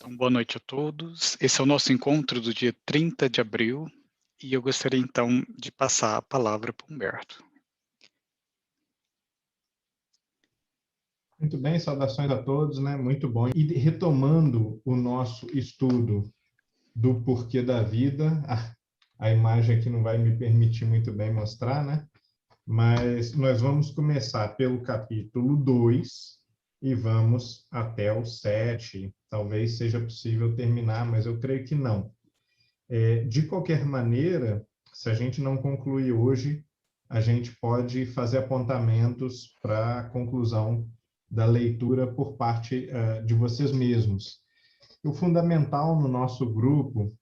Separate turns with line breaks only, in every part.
Então, boa noite a todos. Esse é o nosso encontro do dia 30 de abril e eu gostaria então de passar a palavra para o Humberto.
Muito bem, saudações a todos, né? Muito bom. E retomando o nosso estudo do porquê da vida, a imagem aqui não vai me permitir muito bem mostrar, né? Mas nós vamos começar pelo capítulo 2 e vamos até o 7. Talvez seja possível terminar, mas eu creio que não. De qualquer maneira, se a gente não concluir hoje, a gente pode fazer apontamentos para a conclusão da leitura por parte de vocês mesmos. O fundamental no nosso grupo,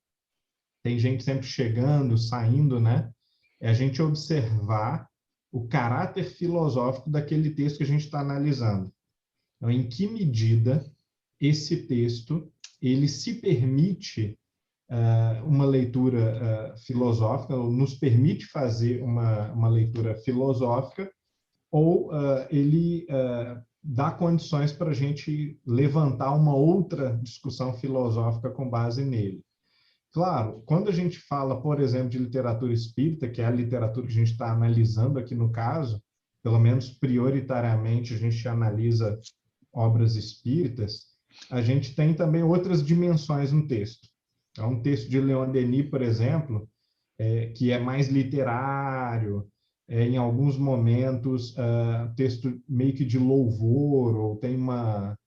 tem gente sempre chegando, saindo, né? É a gente observar o caráter filosófico daquele texto que a gente está analisando. Então, em que medida esse texto ele se permite uma leitura filosófica, ou nos permite fazer uma leitura filosófica, ou ele dá condições para a gente levantar uma outra discussão filosófica com base nele. Claro, quando a gente fala, por exemplo, de literatura espírita, que é a literatura que a gente está analisando aqui no caso, pelo menos prioritariamente a gente analisa obras espíritas, a gente tem também outras dimensões no texto. É um texto de Leon Denis, por exemplo, que é mais literário, em alguns momentos, texto meio que de louvor, ou tem uma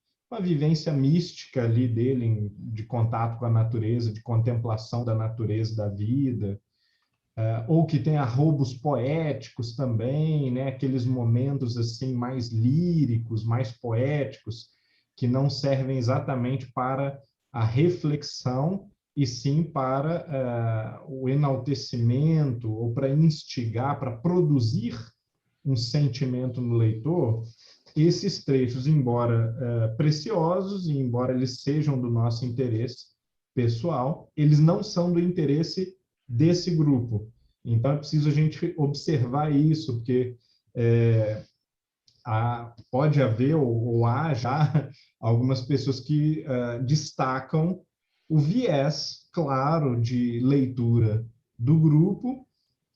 vivência mística ali dele, de contato com a natureza, de contemplação da natureza, da vida, ou que tem arroubos poéticos também, né? Aqueles momentos assim mais líricos, mais poéticos, que não servem exatamente para a reflexão, e sim para o enaltecimento, ou para instigar, para produzir um sentimento no leitor. Esses trechos, embora preciosos, e embora eles sejam do nosso interesse pessoal, eles não são do interesse desse grupo. Então, é preciso a gente observar isso, porque pode haver, ou há já, algumas pessoas que destacam o viés claro de leitura do grupo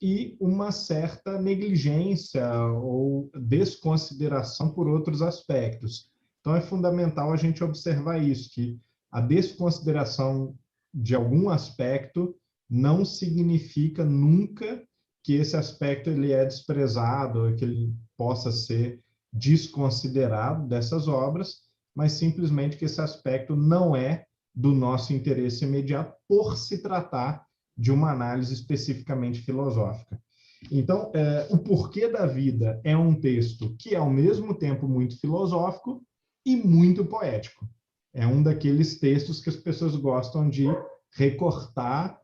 e uma certa negligência ou desconsideração por outros aspectos. Então, é fundamental a gente observar isso, que a desconsideração de algum aspecto não significa nunca que esse aspecto ele é desprezado, que ele possa ser desconsiderado dessas obras, mas simplesmente que esse aspecto não é do nosso interesse imediato por se tratar de uma análise especificamente filosófica. Então, O Porquê da Vida é um texto que é, ao mesmo tempo, muito filosófico e muito poético. É um daqueles textos que as pessoas gostam de recortar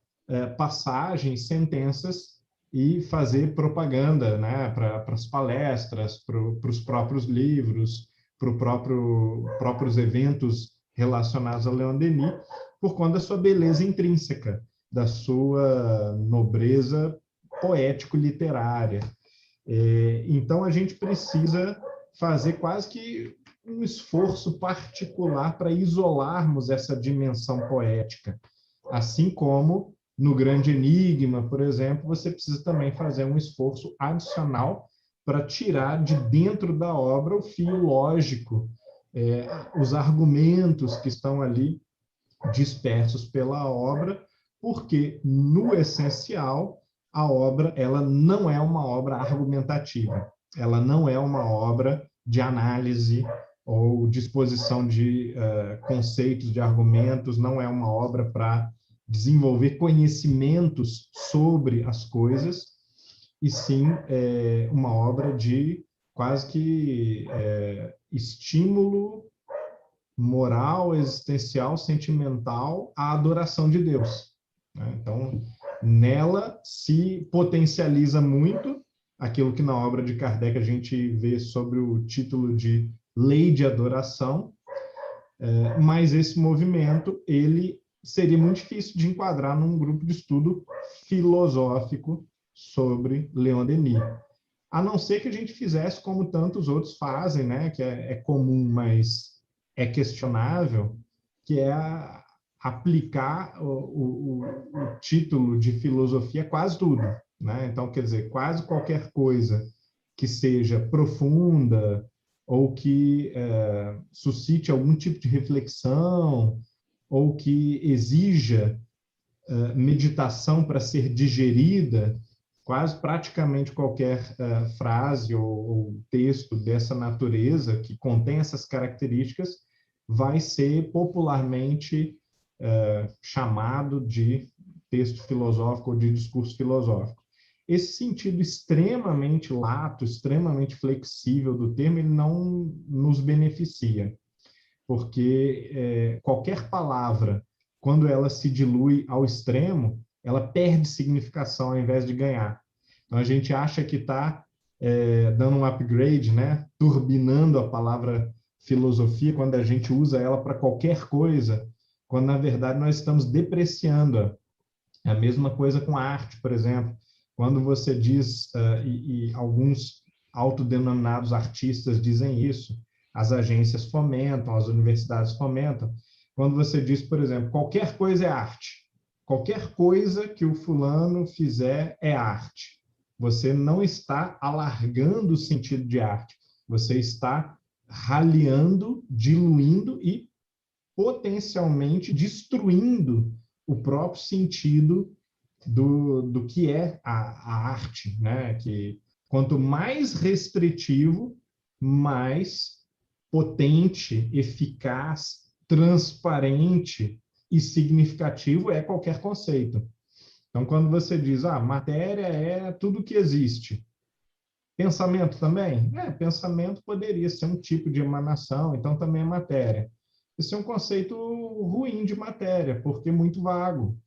passagens, sentenças, e fazer propaganda, né, para as palestras, para os próprios livros, para os próprios eventos relacionados a Leon Denis, por conta da sua beleza intrínseca, da sua nobreza poético-literária. Então, a gente precisa fazer quase que um esforço particular para isolarmos essa dimensão poética, assim como no Grande Enigma, por exemplo, você precisa também fazer um esforço adicional para tirar de dentro da obra o fio lógico, os argumentos que estão ali dispersos pela obra, porque, no essencial, a obra ela não é uma obra argumentativa, ela não é uma obra de análise ou disposição de conceitos, de argumentos, não é uma obra para desenvolver conhecimentos sobre as coisas, e sim uma obra de quase que estímulo moral, existencial, sentimental à adoração de Deus. Então, nela se potencializa muito aquilo que na obra de Kardec a gente vê sobre o título de Lei de Adoração, mas esse movimento ele seria muito difícil de enquadrar num grupo de estudo filosófico sobre Leon Denis. A não ser que a gente fizesse como tantos outros fazem, né? Que é comum, mas é questionável, que é aplicar o título de filosofia a quase tudo, né? Então, quer dizer, quase qualquer coisa que seja profunda ou que suscite algum tipo de reflexão ou que exija meditação para ser digerida, quase praticamente qualquer frase ou texto dessa natureza que contém essas características vai ser popularmente chamado de texto filosófico ou de discurso filosófico. Esse sentido extremamente lato, extremamente flexível do termo, ele não nos beneficia, porque qualquer palavra, quando ela se dilui ao extremo, ela perde significação ao invés de ganhar. Então, a gente acha que está dando um upgrade, né? Turbinando a palavra filosofia, quando a gente usa ela para qualquer coisa, quando, na verdade, nós estamos depreciando-a. É a mesma coisa com a arte, por exemplo. Quando você diz, e alguns autodenominados artistas dizem isso, as agências fomentam, as universidades fomentam, quando você diz, por exemplo, qualquer coisa é arte, qualquer coisa que o fulano fizer é arte, você não está alargando o sentido de arte, você está raliando, diluindo e potencialmente destruindo o próprio sentido do que é a arte, né? Que quanto mais restritivo, mais potente, eficaz, transparente e significativo é qualquer conceito. Então, quando você diz, matéria é tudo que existe, pensamento também? Pensamento poderia ser um tipo de emanação, então também é matéria. Esse é um conceito ruim de matéria, porque é muito vago.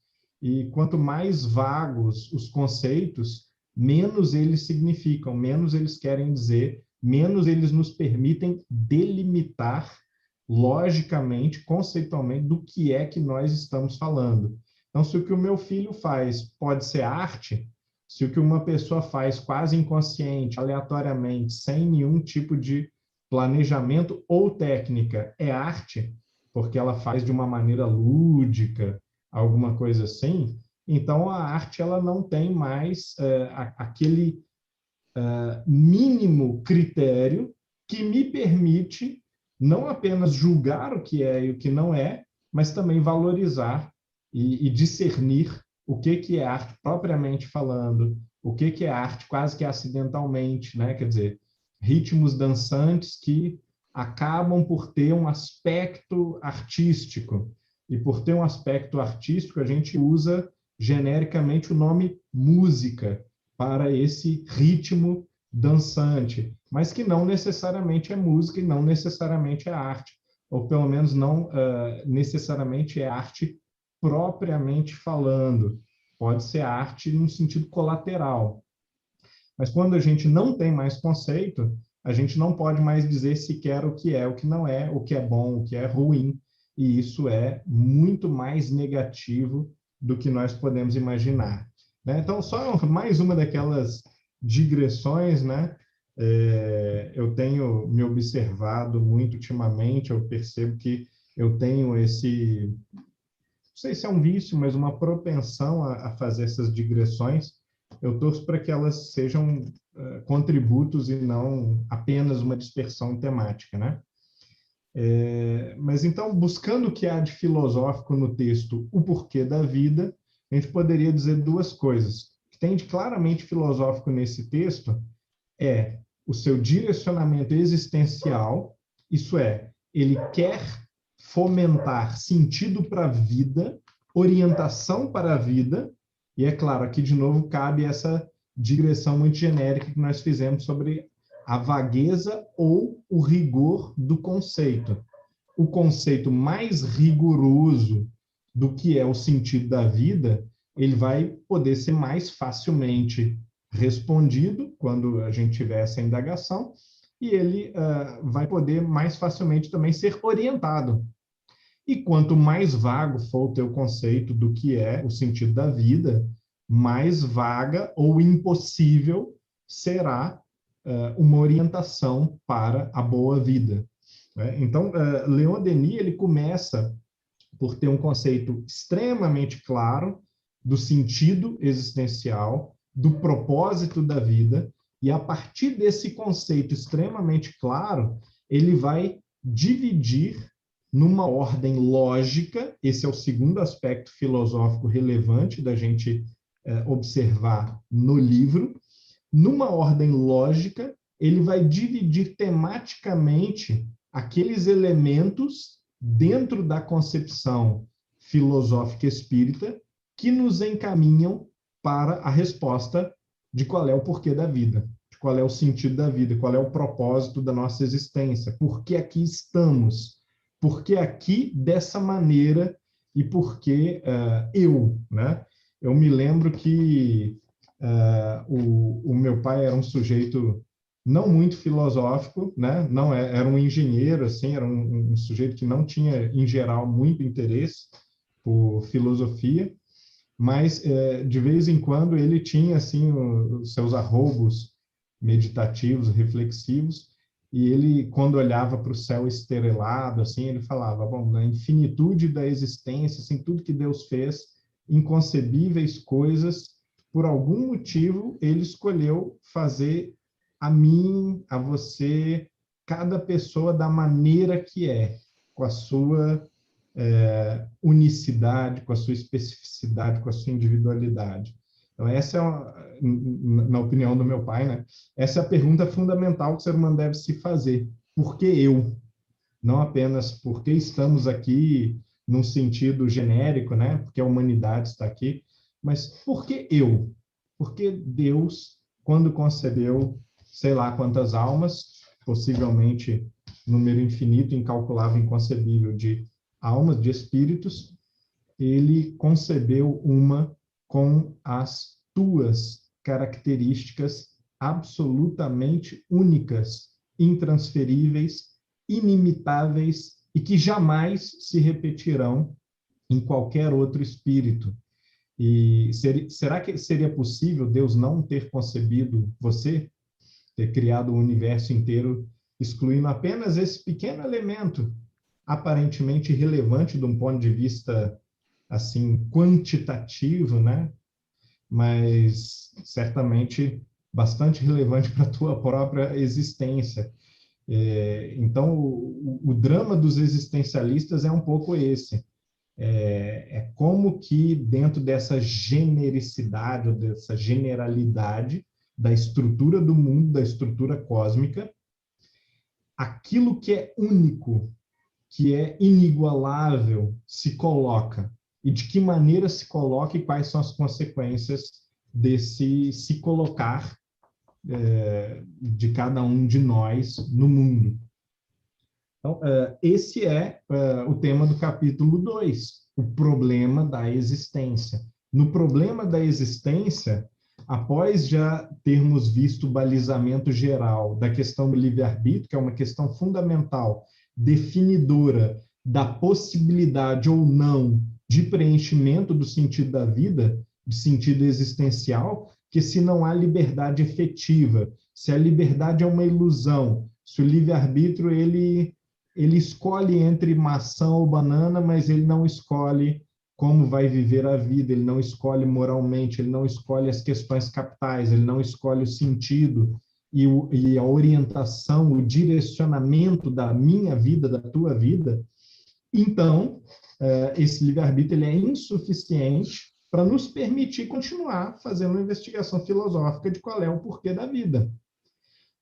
E quanto mais vagos os conceitos, menos eles significam, menos eles querem dizer, menos eles nos permitem delimitar logicamente, conceitualmente, do que é que nós estamos falando. Então, se o que o meu filho faz pode ser arte, se o que uma pessoa faz quase inconsciente, aleatoriamente, sem nenhum tipo de planejamento ou técnica, é arte, porque ela faz de uma maneira lúdica, alguma coisa assim, então a arte ela não tem mais aquele mínimo critério que me permite não apenas julgar o que é e o que não é, mas também valorizar e discernir o que é arte propriamente falando, o que é arte quase que acidentalmente, né? Quer dizer, ritmos dançantes que acabam por ter um aspecto artístico. E por ter um aspecto artístico, a gente usa genericamente o nome música para esse ritmo dançante, mas que não necessariamente é música e não necessariamente é arte, ou pelo menos não necessariamente é arte propriamente falando. Pode ser arte num sentido colateral. Mas quando a gente não tem mais conceito, a gente não pode mais dizer sequer o que é, o que não é, o que é bom, o que é ruim, e isso é muito mais negativo do que nós podemos imaginar. Né? Então, só mais uma daquelas digressões, né? Eu tenho me observado muito ultimamente, eu percebo que eu tenho esse, não sei se é um vício, mas uma propensão a fazer essas digressões. Eu torço para que elas sejam contributos e não apenas uma dispersão temática, né? Mas então, buscando o que há de filosófico no texto, o porquê da vida, a gente poderia dizer duas coisas. O que tem de claramente filosófico nesse texto é o seu direcionamento existencial, isso é, ele quer fomentar sentido para a vida, orientação para a vida, e é claro, aqui de novo cabe essa digressão muito genérica que nós fizemos sobre a vagueza ou o rigor do conceito. O conceito mais rigoroso do que é o sentido da vida, ele vai poder ser mais facilmente respondido quando a gente tiver essa indagação, e ele vai poder mais facilmente também ser orientado. E quanto mais vago for o teu conceito do que é o sentido da vida, mais vaga ou impossível será uma orientação para a boa vida. Né? Então, Leon Denis ele começa por ter um conceito extremamente claro do sentido existencial, do propósito da vida, e a partir desse conceito extremamente claro, ele vai dividir numa ordem lógica, esse é o segundo aspecto filosófico relevante da gente observar no livro, numa ordem lógica, ele vai dividir tematicamente aqueles elementos dentro da concepção filosófica espírita que nos encaminham para a resposta de qual é o porquê da vida, de qual é o sentido da vida, qual é o propósito da nossa existência, por que aqui estamos, por que aqui dessa maneira e por que eu, né? Eu me lembro que o meu pai era um sujeito não muito filosófico, né? Não era um engenheiro, assim, era um sujeito que não tinha, em geral, muito interesse por filosofia, mas de vez em quando ele tinha assim os seus arroubos meditativos, reflexivos, e ele, quando olhava para o céu estrelado, assim, ele falava, bom, na infinitude da existência, assim, tudo que Deus fez, inconcebíveis coisas, por algum motivo ele escolheu fazer a mim, a você, cada pessoa da maneira que é, com a sua unicidade, com a sua especificidade, com a sua individualidade. Então, essa é, na opinião do meu pai, né? Essa é a pergunta fundamental que o ser humano deve se fazer. Por que eu? Não apenas por que estamos aqui num sentido genérico, né? Porque a humanidade está aqui, mas por que eu? Porque Deus, quando concebeu, sei lá quantas almas, possivelmente número infinito, incalculável, inconcebível de almas, de espíritos, ele concebeu uma com as tuas características absolutamente únicas, intransferíveis, inimitáveis e que jamais se repetirão em qualquer outro espírito. E será que seria possível Deus não ter concebido você, ter criado o universo inteiro, excluindo apenas esse pequeno elemento, aparentemente irrelevante de um ponto de vista assim quantitativo, né? Mas certamente bastante relevante para a tua própria existência. Então, o drama dos existencialistas é um pouco esse. É como que dentro dessa genericidade, ou dessa generalidade da estrutura do mundo, da estrutura cósmica, aquilo que é único, que é inigualável, se coloca. E de que maneira se coloca e quais são as consequências desse se colocar de cada um de nós no mundo. Então, esse é o tema do capítulo 2, o problema da existência. No problema da existência, após já termos visto o balizamento geral da questão do livre-arbítrio, que é uma questão fundamental, definidora da possibilidade ou não de preenchimento do sentido da vida, de sentido existencial, que se não há liberdade efetiva, se a liberdade é uma ilusão, se o livre-arbítrio ele escolhe entre maçã ou banana, mas ele não escolhe como vai viver a vida, ele não escolhe moralmente, ele não escolhe as questões capitais, ele não escolhe o sentido e a orientação, o direcionamento da minha vida, da tua vida. Então, esse livre-arbítrio ele é insuficiente para nos permitir continuar fazendo uma investigação filosófica de qual é o porquê da vida.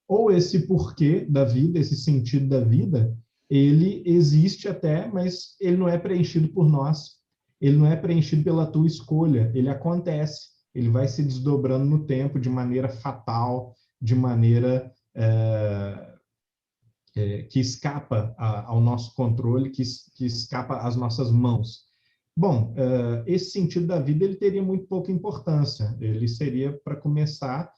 Ou esse porquê da vida, esse sentido da vida, ele existe até, mas ele não é preenchido por nós, ele não é preenchido pela tua escolha, ele acontece, ele vai se desdobrando no tempo de maneira fatal, de maneira que escapa ao nosso controle, que escapa às nossas mãos. Bom, esse sentido da vida ele teria muito pouca importância, ele seria, para começar,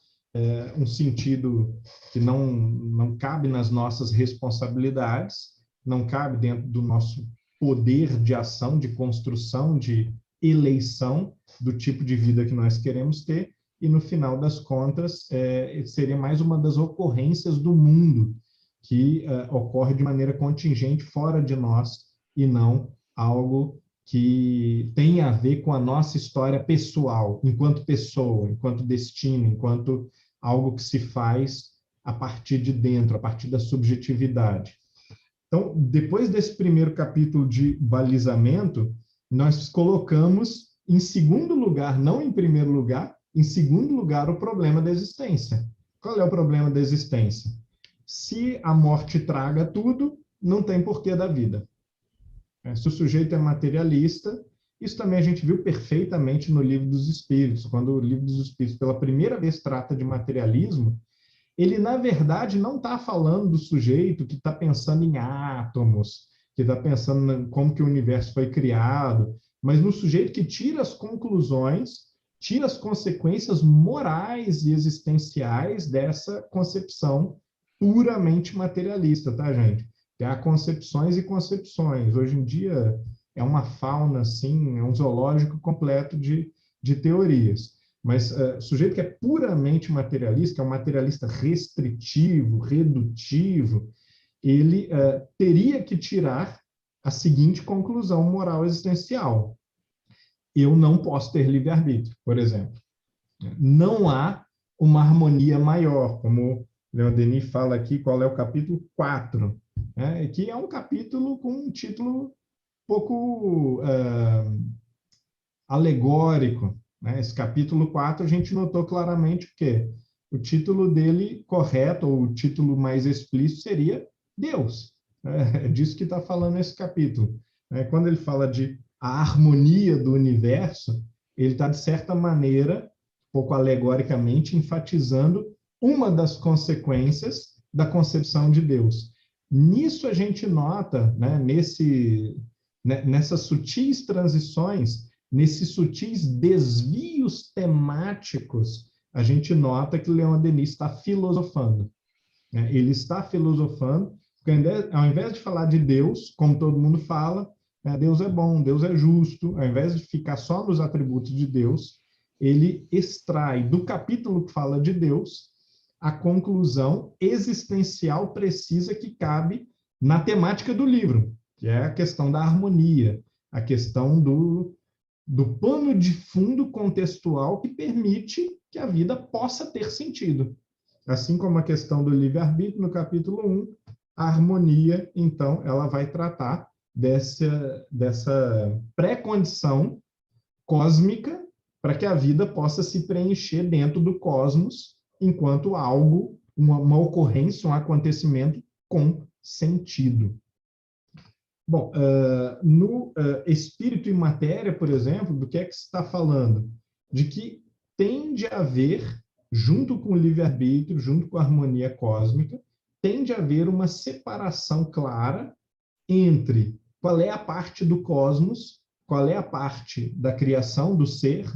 um sentido que não cabe nas nossas responsabilidades, não cabe dentro do nosso poder de ação, de construção, de eleição do tipo de vida que nós queremos ter, e no final das contas seria mais uma das ocorrências do mundo que ocorre de maneira contingente fora de nós e não algo que tem a ver com a nossa história pessoal, enquanto pessoa, enquanto destino, enquanto algo que se faz a partir de dentro, a partir da subjetividade. Então, depois desse primeiro capítulo de balizamento, nós colocamos em segundo lugar, não em primeiro lugar, em segundo lugar, o problema da existência. Qual é o problema da existência? Se a morte traga tudo, não tem porquê da vida. Se o sujeito é materialista, isso também a gente viu perfeitamente no Livro dos Espíritos. Quando o Livro dos Espíritos, pela primeira vez, trata de materialismo, ele, na verdade, não está falando do sujeito que está pensando em átomos, que está pensando em como que o universo foi criado, mas no sujeito que tira as conclusões, tira as consequências morais e existenciais dessa concepção puramente materialista, tá, gente? Há concepções e concepções. Hoje em dia é uma fauna, assim, é um zoológico completo de teorias. Mas sujeito que é puramente materialista, que é um materialista restritivo, redutivo, ele teria que tirar a seguinte conclusão moral existencial: eu não posso ter livre-arbítrio, por exemplo. Não há uma harmonia maior, como Leon Denis fala aqui, qual é o capítulo 4, né? Que é um capítulo com um título pouco alegórico, né? Esse capítulo 4 a gente notou claramente o quê? O título dele correto, ou o título mais explícito, seria Deus. É disso que está falando esse capítulo. Quando ele fala de a harmonia do universo, ele está, de certa maneira, pouco alegoricamente, enfatizando uma das consequências da concepção de Deus. Nisso a gente nota, né, nessas sutis transições, nesses sutis desvios temáticos, a gente nota que Leon Denis está filosofando. Ele está filosofando, porque ao invés de falar de Deus, como todo mundo fala, Deus é bom, Deus é justo, ao invés de ficar só nos atributos de Deus, ele extrai do capítulo que fala de Deus a conclusão existencial precisa que cabe na temática do livro, que é a questão da harmonia, a questão do pano de fundo contextual que permite que a vida possa ter sentido. Assim como a questão do livre-arbítrio, no capítulo 1, a harmonia, então, ela vai tratar dessa pré-condição cósmica para que a vida possa se preencher dentro do cosmos enquanto algo, uma ocorrência, um acontecimento com sentido. Bom, no espírito e matéria, por exemplo, do que é que se está falando? De que tende a haver, junto com o livre-arbítrio, junto com a harmonia cósmica, tende a haver uma separação clara entre qual é a parte do cosmos, qual é a parte da criação, do ser,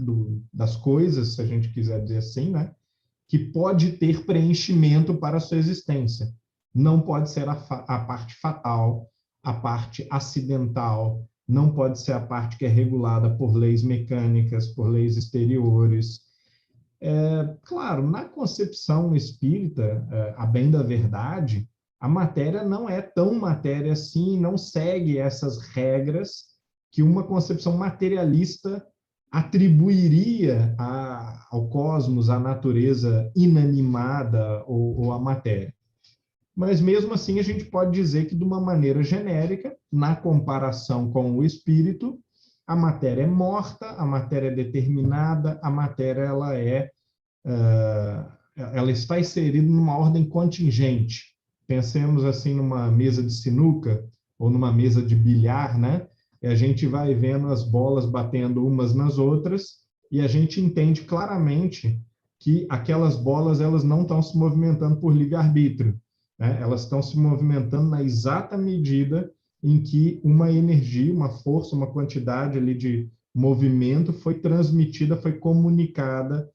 das coisas, se a gente quiser dizer assim, né? Que pode ter preenchimento para a sua existência. Não pode ser a parte fatal, a parte acidental, não pode ser a parte que é regulada por leis mecânicas, por leis exteriores. Claro, na concepção espírita, a bem da verdade, a matéria não é tão matéria assim, não segue essas regras que uma concepção materialista atribuiria ao cosmos, à natureza inanimada ou à matéria. Mas, mesmo assim, a gente pode dizer que, de uma maneira genérica, na comparação com o espírito, a matéria é morta, a matéria é determinada, a matéria ela está inserida numa ordem contingente. Pensemos assim numa mesa de sinuca ou numa mesa de bilhar, né? E a gente vai vendo as bolas batendo umas nas outras e a gente entende claramente que aquelas bolas elas não estão se movimentando por livre-arbítrio, né? Elas estão se movimentando na exata medida em que uma energia, uma força, uma quantidade ali de movimento foi transmitida, foi comunicada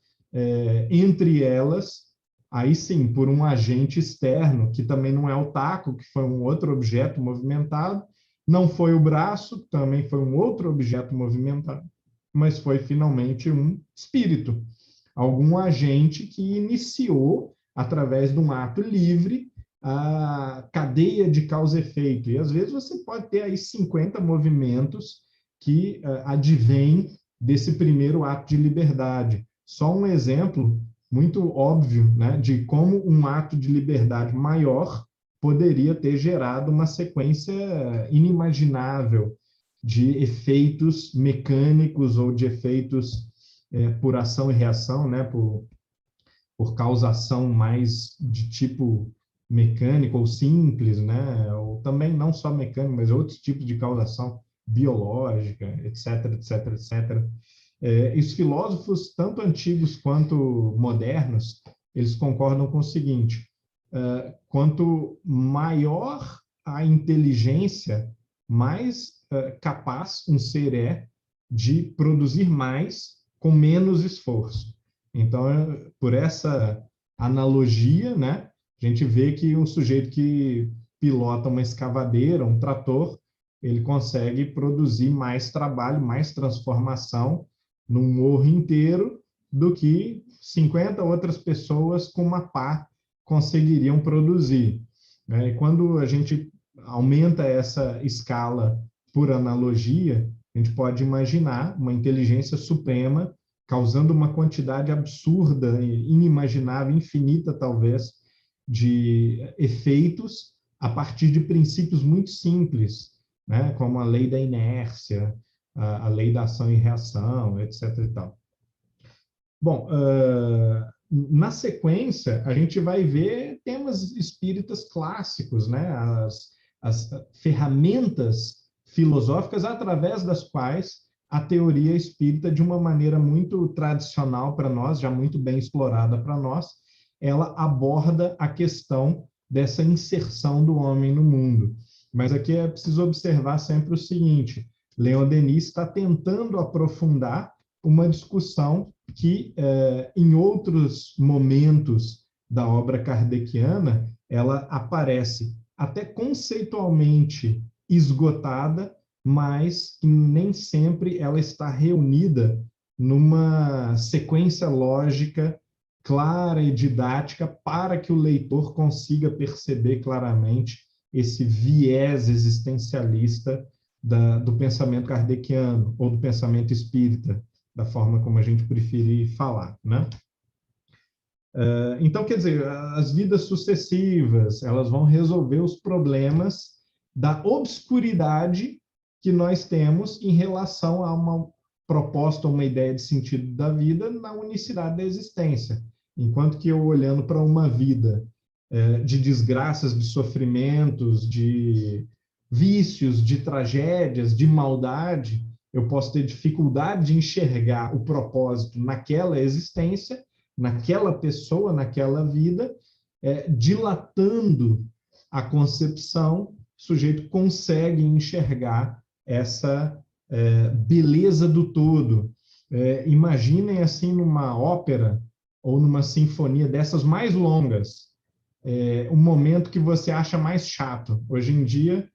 entre elas, aí sim, por um agente externo, que também não é o taco, que foi um outro objeto movimentado, não foi o braço, também foi um outro objeto movimentado, mas foi finalmente um espírito, algum agente que iniciou, através de um ato livre, a cadeia de causa e efeito. E às vezes você pode ter aí 50 movimentos que advém desse primeiro ato de liberdade. Só um exemplo muito óbvio, né, de como um ato de liberdade maior poderia ter gerado uma sequência inimaginável de efeitos mecânicos ou de efeitos por ação e reação, né, por causação mais de tipo mecânico ou simples, né, ou também não só mecânico, mas outros tipos de causação biológica, etc, etc, etc. Os filósofos, tanto antigos quanto modernos, eles concordam com o seguinte: quanto maior a inteligência, mais capaz um ser é de produzir mais com menos esforço. Então, por essa analogia, né, a gente vê que um sujeito que pilota uma escavadeira, um trator, ele consegue produzir mais trabalho, mais transformação num morro inteiro do que 50 outras pessoas com uma pá conseguiriam produzir. E quando a gente aumenta essa escala por analogia, a gente pode imaginar uma inteligência suprema causando uma quantidade absurda, inimaginável, infinita talvez, de efeitos a partir de princípios muito simples, né, como a lei da inércia, a lei da ação e reação, etc. e tal. Bom, na sequência, a gente vai ver temas espíritas clássicos, né, as ferramentas filosóficas através das quais a teoria espírita, de uma maneira muito tradicional para nós, já muito bem explorada para nós, ela aborda a questão dessa inserção do homem no mundo. Mas aqui é preciso observar sempre o seguinte: Leon Denis está tentando aprofundar uma discussão que, em outros momentos da obra kardeciana, ela aparece até conceitualmente esgotada, mas que nem sempre ela está reunida numa sequência lógica clara e didática para que o leitor consiga perceber claramente esse viés existencialista do pensamento kardeciano ou do pensamento espírita, da forma como a gente preferir falar, né? Então, quer dizer, as vidas sucessivas, elas vão resolver os problemas da obscuridade que nós temos em relação a uma proposta, uma ideia de sentido da vida na unicidade da existência. Enquanto que eu, olhando para uma vida de desgraças, de sofrimentos, de vícios, de tragédias, de maldade, eu posso ter dificuldade de enxergar o propósito naquela existência, naquela pessoa, naquela vida, dilatando a concepção, o sujeito consegue enxergar essa beleza do todo. Imaginem assim numa ópera ou numa sinfonia dessas mais longas, um momento que você acha mais chato. Hoje em dia,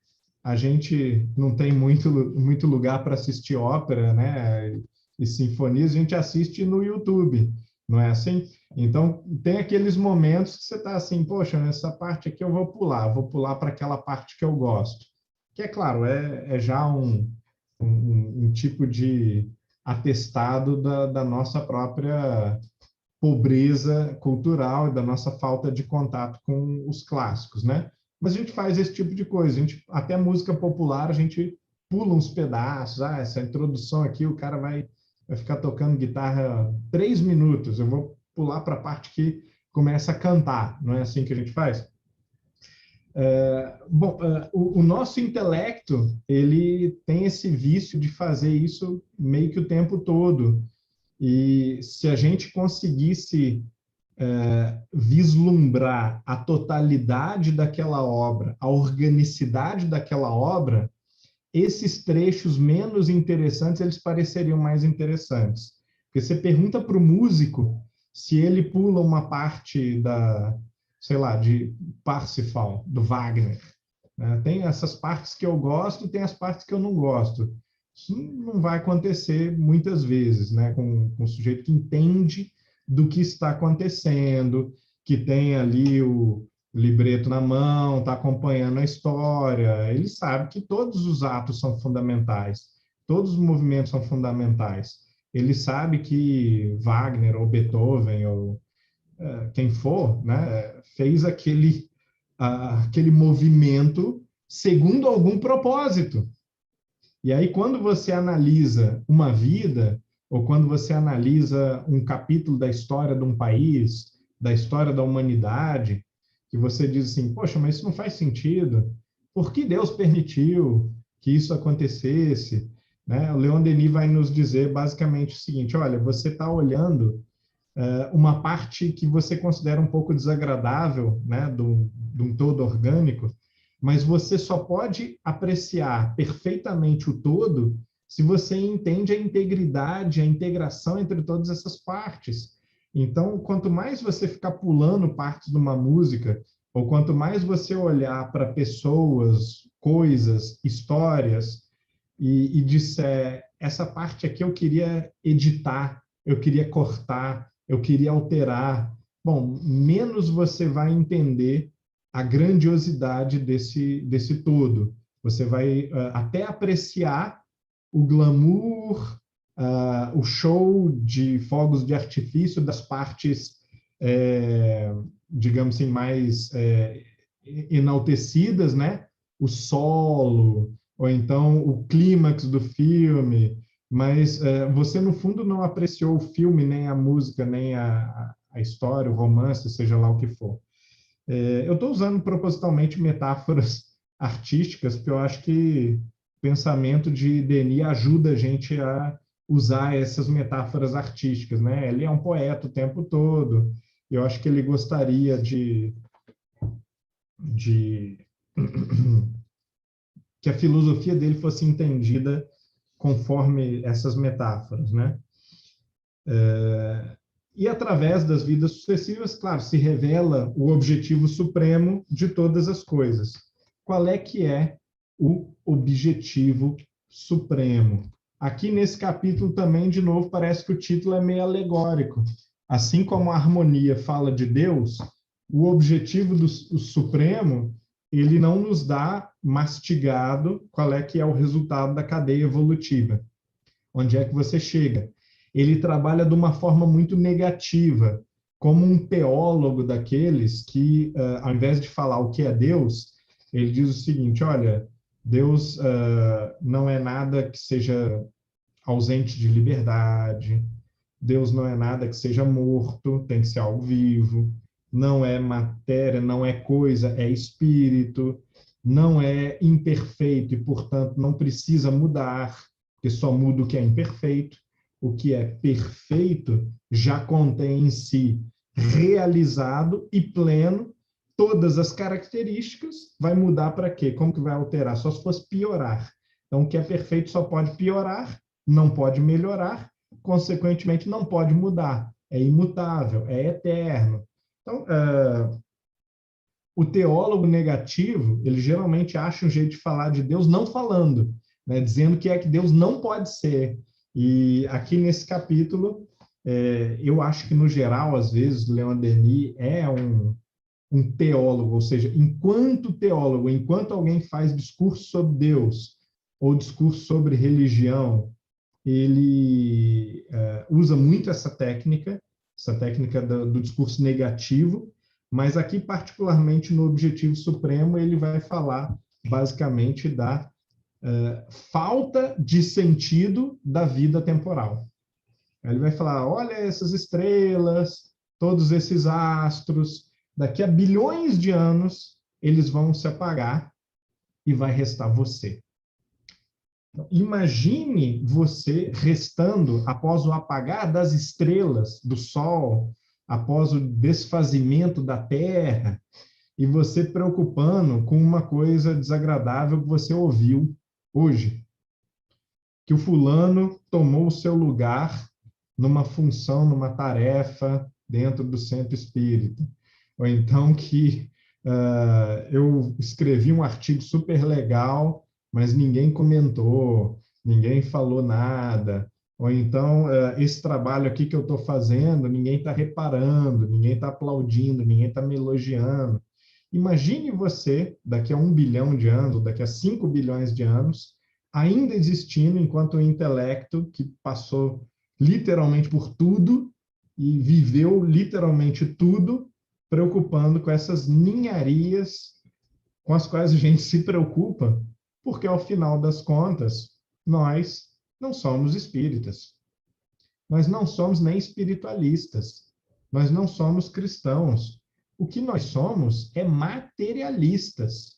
a gente não tem muito lugar para assistir ópera, né? E sinfonias, a gente assiste no YouTube, não é assim? Então, tem aqueles momentos que você está assim, poxa, nessa parte aqui eu vou pular para aquela parte que eu gosto. Que, é claro, é já um tipo de atestado da nossa própria pobreza cultural e da nossa falta de contato com os clássicos, né? Mas a gente faz esse tipo de coisa, até música popular, a gente pula uns pedaços, essa introdução aqui, o cara vai ficar tocando guitarra 3 minutos, eu vou pular para a parte que começa a cantar, não é assim que a gente faz? Bom, o nosso intelecto, ele tem esse vício de fazer isso meio que o tempo todo, e se a gente conseguisse vislumbrar a totalidade daquela obra, a organicidade daquela obra, esses trechos menos interessantes, eles pareceriam mais interessantes. Porque você pergunta para o músico se ele pula uma parte sei lá, de Parsifal, do Wagner. Tem essas partes que eu gosto, tem as partes que eu não gosto. Isso não vai acontecer muitas vezes, né? Com um sujeito que entende do que está acontecendo, que tem ali o libreto na mão, está acompanhando a história, ele sabe que todos os atos são fundamentais. todos os movimentos são fundamentais. Ele sabe que Wagner ou Beethoven ou quem for, né, fez aquele movimento segundo algum propósito. E aí, quando você analisa uma vida, ou quando você analisa um capítulo da história de um país, da história da humanidade, que você diz assim, poxa, mas isso não faz sentido. Por que Deus permitiu que isso acontecesse? Né? O Leon Denis vai nos dizer basicamente o seguinte, olha, você está olhando uma parte que você considera um pouco desagradável, né, de um todo orgânico, mas você só pode apreciar perfeitamente o todo se você entende a integridade, a integração entre todas essas partes. Então, quanto mais você ficar pulando partes de uma música, ou quanto mais você olhar para pessoas, coisas, histórias, e disser, essa parte aqui eu queria editar, eu queria cortar, eu queria alterar. Bom, menos você vai entender a grandiosidade desse todo. Você vai até apreciar o glamour, o show de fogos de artifício das partes, digamos assim, mais enaltecidas, né? O solo, ou então o clímax do filme, mas você, no fundo, não apreciou o filme, nem a música, nem a história, o romance, seja lá o que for. Eu estou usando propositalmente metáforas artísticas, porque eu acho que o pensamento de Denis ajuda a gente a usar essas metáforas artísticas, né? Ele é um poeta o tempo todo, e eu acho que ele gostaria de que a filosofia dele fosse entendida conforme essas metáforas, né? E através das vidas sucessivas, claro, se revela o objetivo supremo de todas as coisas. Qual é que é o objetivo supremo? Aqui nesse capítulo também, de novo, parece que o título é meio alegórico. Assim como a harmonia fala de Deus, o objetivo do supremo, ele não nos dá mastigado qual é que é o resultado da cadeia evolutiva. Onde é que você chega? Ele trabalha de uma forma muito negativa, como um teólogo daqueles que, ao invés de falar o que é Deus, ele diz o seguinte, olha, Deus não é nada que seja ausente de liberdade, Deus não é nada que seja morto, tem que ser algo vivo, não é matéria, não é coisa, é espírito, não é imperfeito e, portanto, não precisa mudar, porque só muda o que é imperfeito. O que é perfeito já contém em si, realizado e pleno, todas as características. Vai mudar para quê? Como que vai alterar? Só se fosse piorar. Então, o que é perfeito só pode piorar, não pode melhorar, consequentemente, não pode mudar. É imutável, é eterno. Então, o teólogo negativo, ele geralmente acha um jeito de falar de Deus não falando, né? Dizendo que é que Deus não pode ser. E aqui nesse capítulo, eu acho que, no geral, às vezes, Leon Denis é um teólogo, ou seja, enquanto teólogo, enquanto alguém faz discurso sobre Deus ou discurso sobre religião, ele usa muito essa técnica do discurso negativo, mas aqui, particularmente no Objetivo Supremo, ele vai falar basicamente da falta de sentido da vida temporal. Ele vai falar, olha essas estrelas, todos esses astros, daqui a bilhões de anos eles vão se apagar e vai restar você. Imagine você restando após o apagar das estrelas, do Sol, após o desfazimento da Terra, e você preocupando com uma coisa desagradável que você ouviu hoje. Que o fulano tomou o seu lugar numa função, numa tarefa dentro do centro espírita. Ou então que eu escrevi um artigo super legal, mas ninguém comentou, ninguém falou nada. Ou então, esse trabalho aqui que eu estou fazendo, ninguém está reparando, ninguém está aplaudindo, ninguém está me elogiando. Imagine você, daqui a 1 bilhão de anos, ou daqui a 5 bilhões de anos, ainda existindo enquanto um intelecto que passou literalmente por tudo e viveu literalmente tudo, preocupando com essas ninharias com as quais a gente se preocupa, porque, ao final das contas, nós não somos espíritas. Nós não somos nem espiritualistas. Nós não somos cristãos. O que nós somos é materialistas.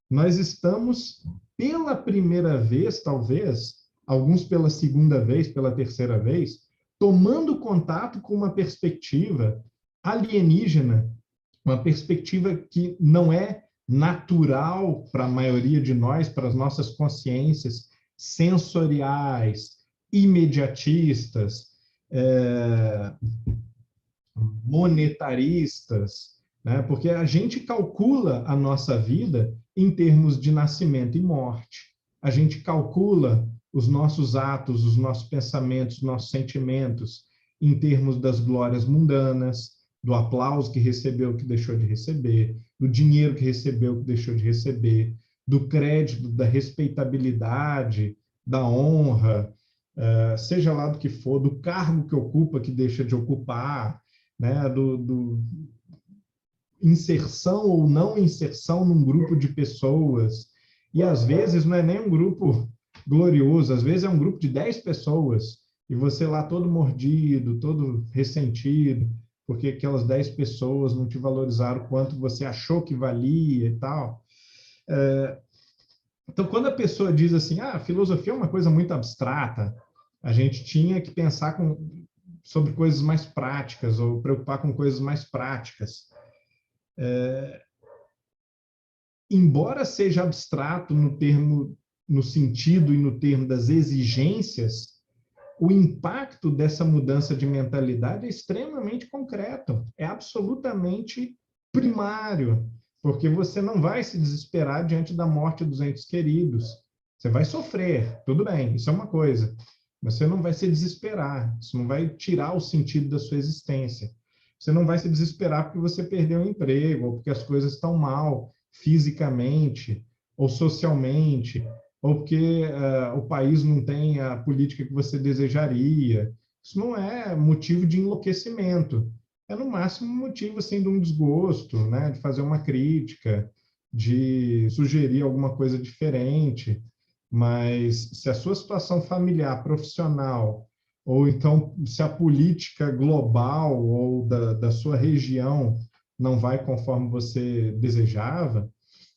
Nós estamos, pela primeira vez, talvez, alguns pela segunda vez, pela terceira vez, tomando contato com uma perspectiva alienígena, uma perspectiva que não é natural para a maioria de nós, para as nossas consciências sensoriais, imediatistas, monetaristas, né? Porque a gente calcula a nossa vida em termos de nascimento e morte. A gente calcula os nossos atos, os nossos pensamentos, os nossos sentimentos em termos das glórias mundanas, do aplauso que recebeu, que deixou de receber, do dinheiro que recebeu, que deixou de receber, do crédito, da respeitabilidade, da honra, seja lá do que for, do cargo que ocupa, que deixa de ocupar, né, do inserção ou não inserção num grupo de pessoas. E às vezes não é nem um grupo glorioso, às vezes é um grupo de 10 pessoas, e você lá todo mordido, todo ressentido, porque aquelas 10 pessoas não te valorizaram o quanto você achou que valia e tal. Então, quando a pessoa diz assim, a filosofia é uma coisa muito abstrata, a gente tinha que pensar sobre coisas mais práticas, ou preocupar com coisas mais práticas. Embora seja abstrato no sentido e no termo das exigências, o impacto dessa mudança de mentalidade é extremamente concreto, é absolutamente primário, porque você não vai se desesperar diante da morte dos entes queridos. Você vai sofrer, tudo bem, isso é uma coisa, mas você não vai se desesperar, isso não vai tirar o sentido da sua existência. Você não vai se desesperar porque você perdeu o emprego, ou porque as coisas estão mal fisicamente ou socialmente, ou porque o país não tem a política que você desejaria. Isso não é motivo de enlouquecimento. É, no máximo, motivo assim, de um desgosto, né? De fazer uma crítica, de sugerir alguma coisa diferente. Mas se a sua situação familiar, profissional, ou então se a política global ou da sua região não vai conforme você desejava,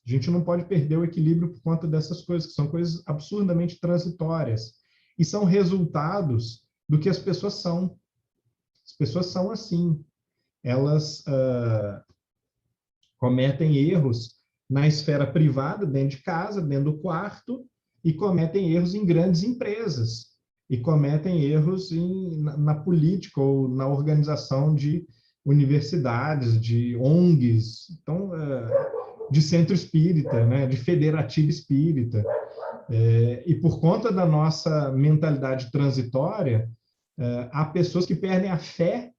a gente não pode perder o equilíbrio por conta dessas coisas, que são coisas absurdamente transitórias. E são resultados do que as pessoas são. As pessoas são assim. Elas cometem erros na esfera privada, dentro de casa, dentro do quarto, e cometem erros em grandes empresas, e cometem erros na política ou na organização de universidades, de ONGs, então, de centro espírita, né, de federativa espírita. E por conta da nossa mentalidade transitória, há pessoas que perdem a fé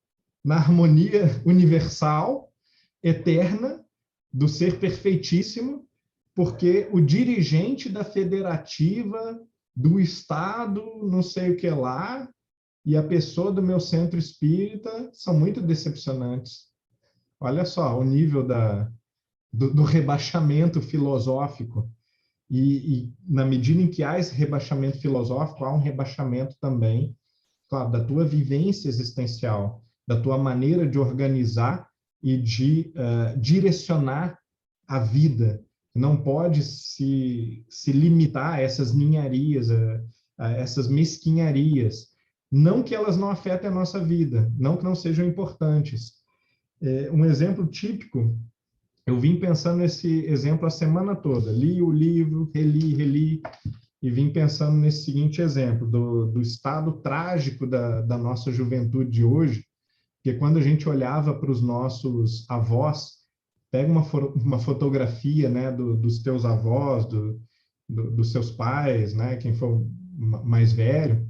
na harmonia universal, eterna, do ser perfeitíssimo, porque o dirigente da federativa, do Estado, não sei o que lá, e a pessoa do meu centro espírita são muito decepcionantes. Olha só o nível do rebaixamento filosófico. E na medida em que há esse rebaixamento filosófico, há um rebaixamento também, claro, da tua vivência existencial, da tua maneira de organizar e de direcionar a vida. Não pode se limitar a essas ninharias, a essas mesquinharias. Não que elas não afetem a nossa vida, não que não sejam importantes. Um exemplo típico, eu vim pensando nesse exemplo a semana toda. Li o livro, reli, e vim pensando nesse seguinte exemplo, do estado trágico da nossa juventude de hoje, porque quando a gente olhava para os nossos avós, pega uma fotografia, né, dos teus avós, dos seus pais, né, quem for mais velho,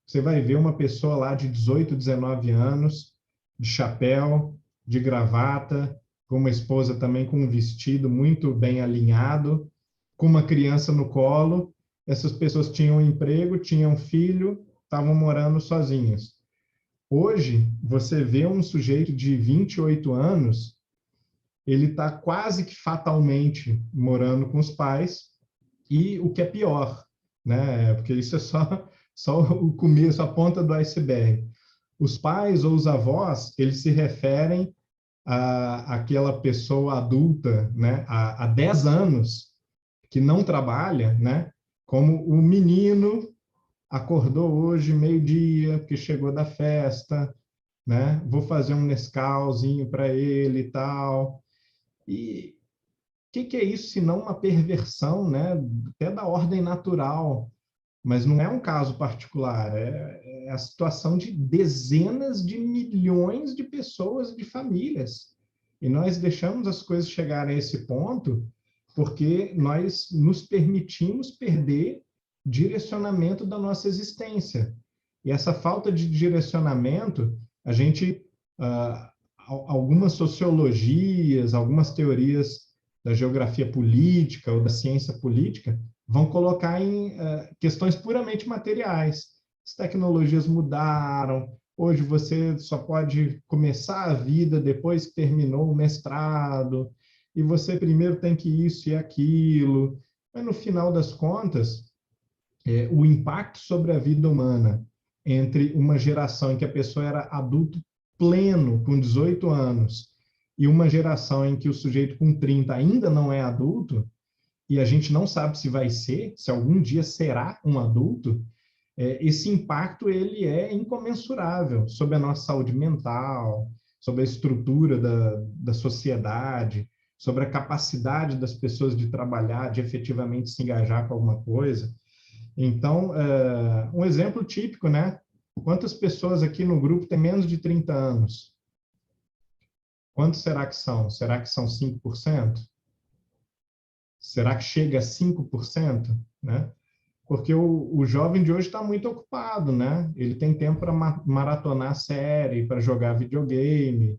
você vai ver uma pessoa lá de 18, 19 anos, de chapéu, de gravata, com uma esposa também com um vestido muito bem alinhado, com uma criança no colo, essas pessoas tinham emprego, tinham filho, estavam morando sozinhas. Hoje, você vê um sujeito de 28 anos, ele está quase que fatalmente morando com os pais, e o que é pior, né? Porque isso é só o começo, a ponta do iceberg. Os pais ou os avós, eles se referem àquela pessoa adulta, né, há 10 anos, que não trabalha, né, como o menino acordou hoje meio-dia, porque chegou da festa, né, vou fazer um Nescauzinho para ele e tal. E o que é isso, se não uma perversão, né, até da ordem natural? Mas não é um caso particular, é a situação de dezenas de milhões de pessoas e de famílias. E nós deixamos as coisas chegarem a esse ponto porque nós nos permitimos perder direcionamento da nossa existência. E essa falta de direcionamento, a gente, algumas sociologias, algumas teorias da geografia política ou da ciência política, vão colocar em questões puramente materiais. As tecnologias mudaram, hoje você só pode começar a vida depois que terminou o mestrado, e você primeiro tem que isso e aquilo. Mas, no final das contas, o impacto sobre a vida humana entre uma geração em que a pessoa era adulto pleno, com 18 anos, e uma geração em que o sujeito com 30 ainda não é adulto, e a gente não sabe se vai ser, se algum dia será um adulto, esse impacto ele é incomensurável sobre a nossa saúde mental, sobre a estrutura da sociedade, sobre a capacidade das pessoas de trabalhar, de efetivamente se engajar com alguma coisa. Então, um exemplo típico, né? Quantas pessoas aqui no grupo têm menos de 30 anos? Quantos será que são? Será que são 5%? Será que chega a 5%? Né? Porque o jovem de hoje está muito ocupado, né? Ele tem tempo para maratonar série, para jogar videogame,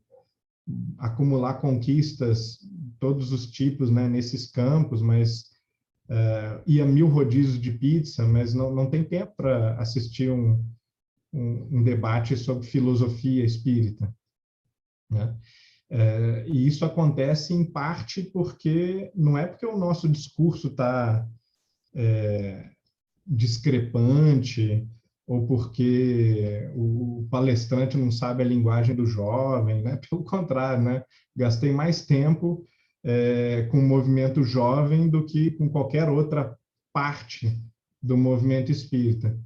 acumular conquistas, todos os tipos, né, nesses campos, mas ir a 1000 rodízios de pizza, mas não tem tempo para assistir um debate sobre filosofia espírita, né? E isso acontece em parte porque não é porque o nosso discurso está discrepante ou porque o palestrante não sabe a linguagem do jovem, né? Pelo contrário, né? Gastei mais tempo com o movimento jovem do que com qualquer outra parte do movimento espírita.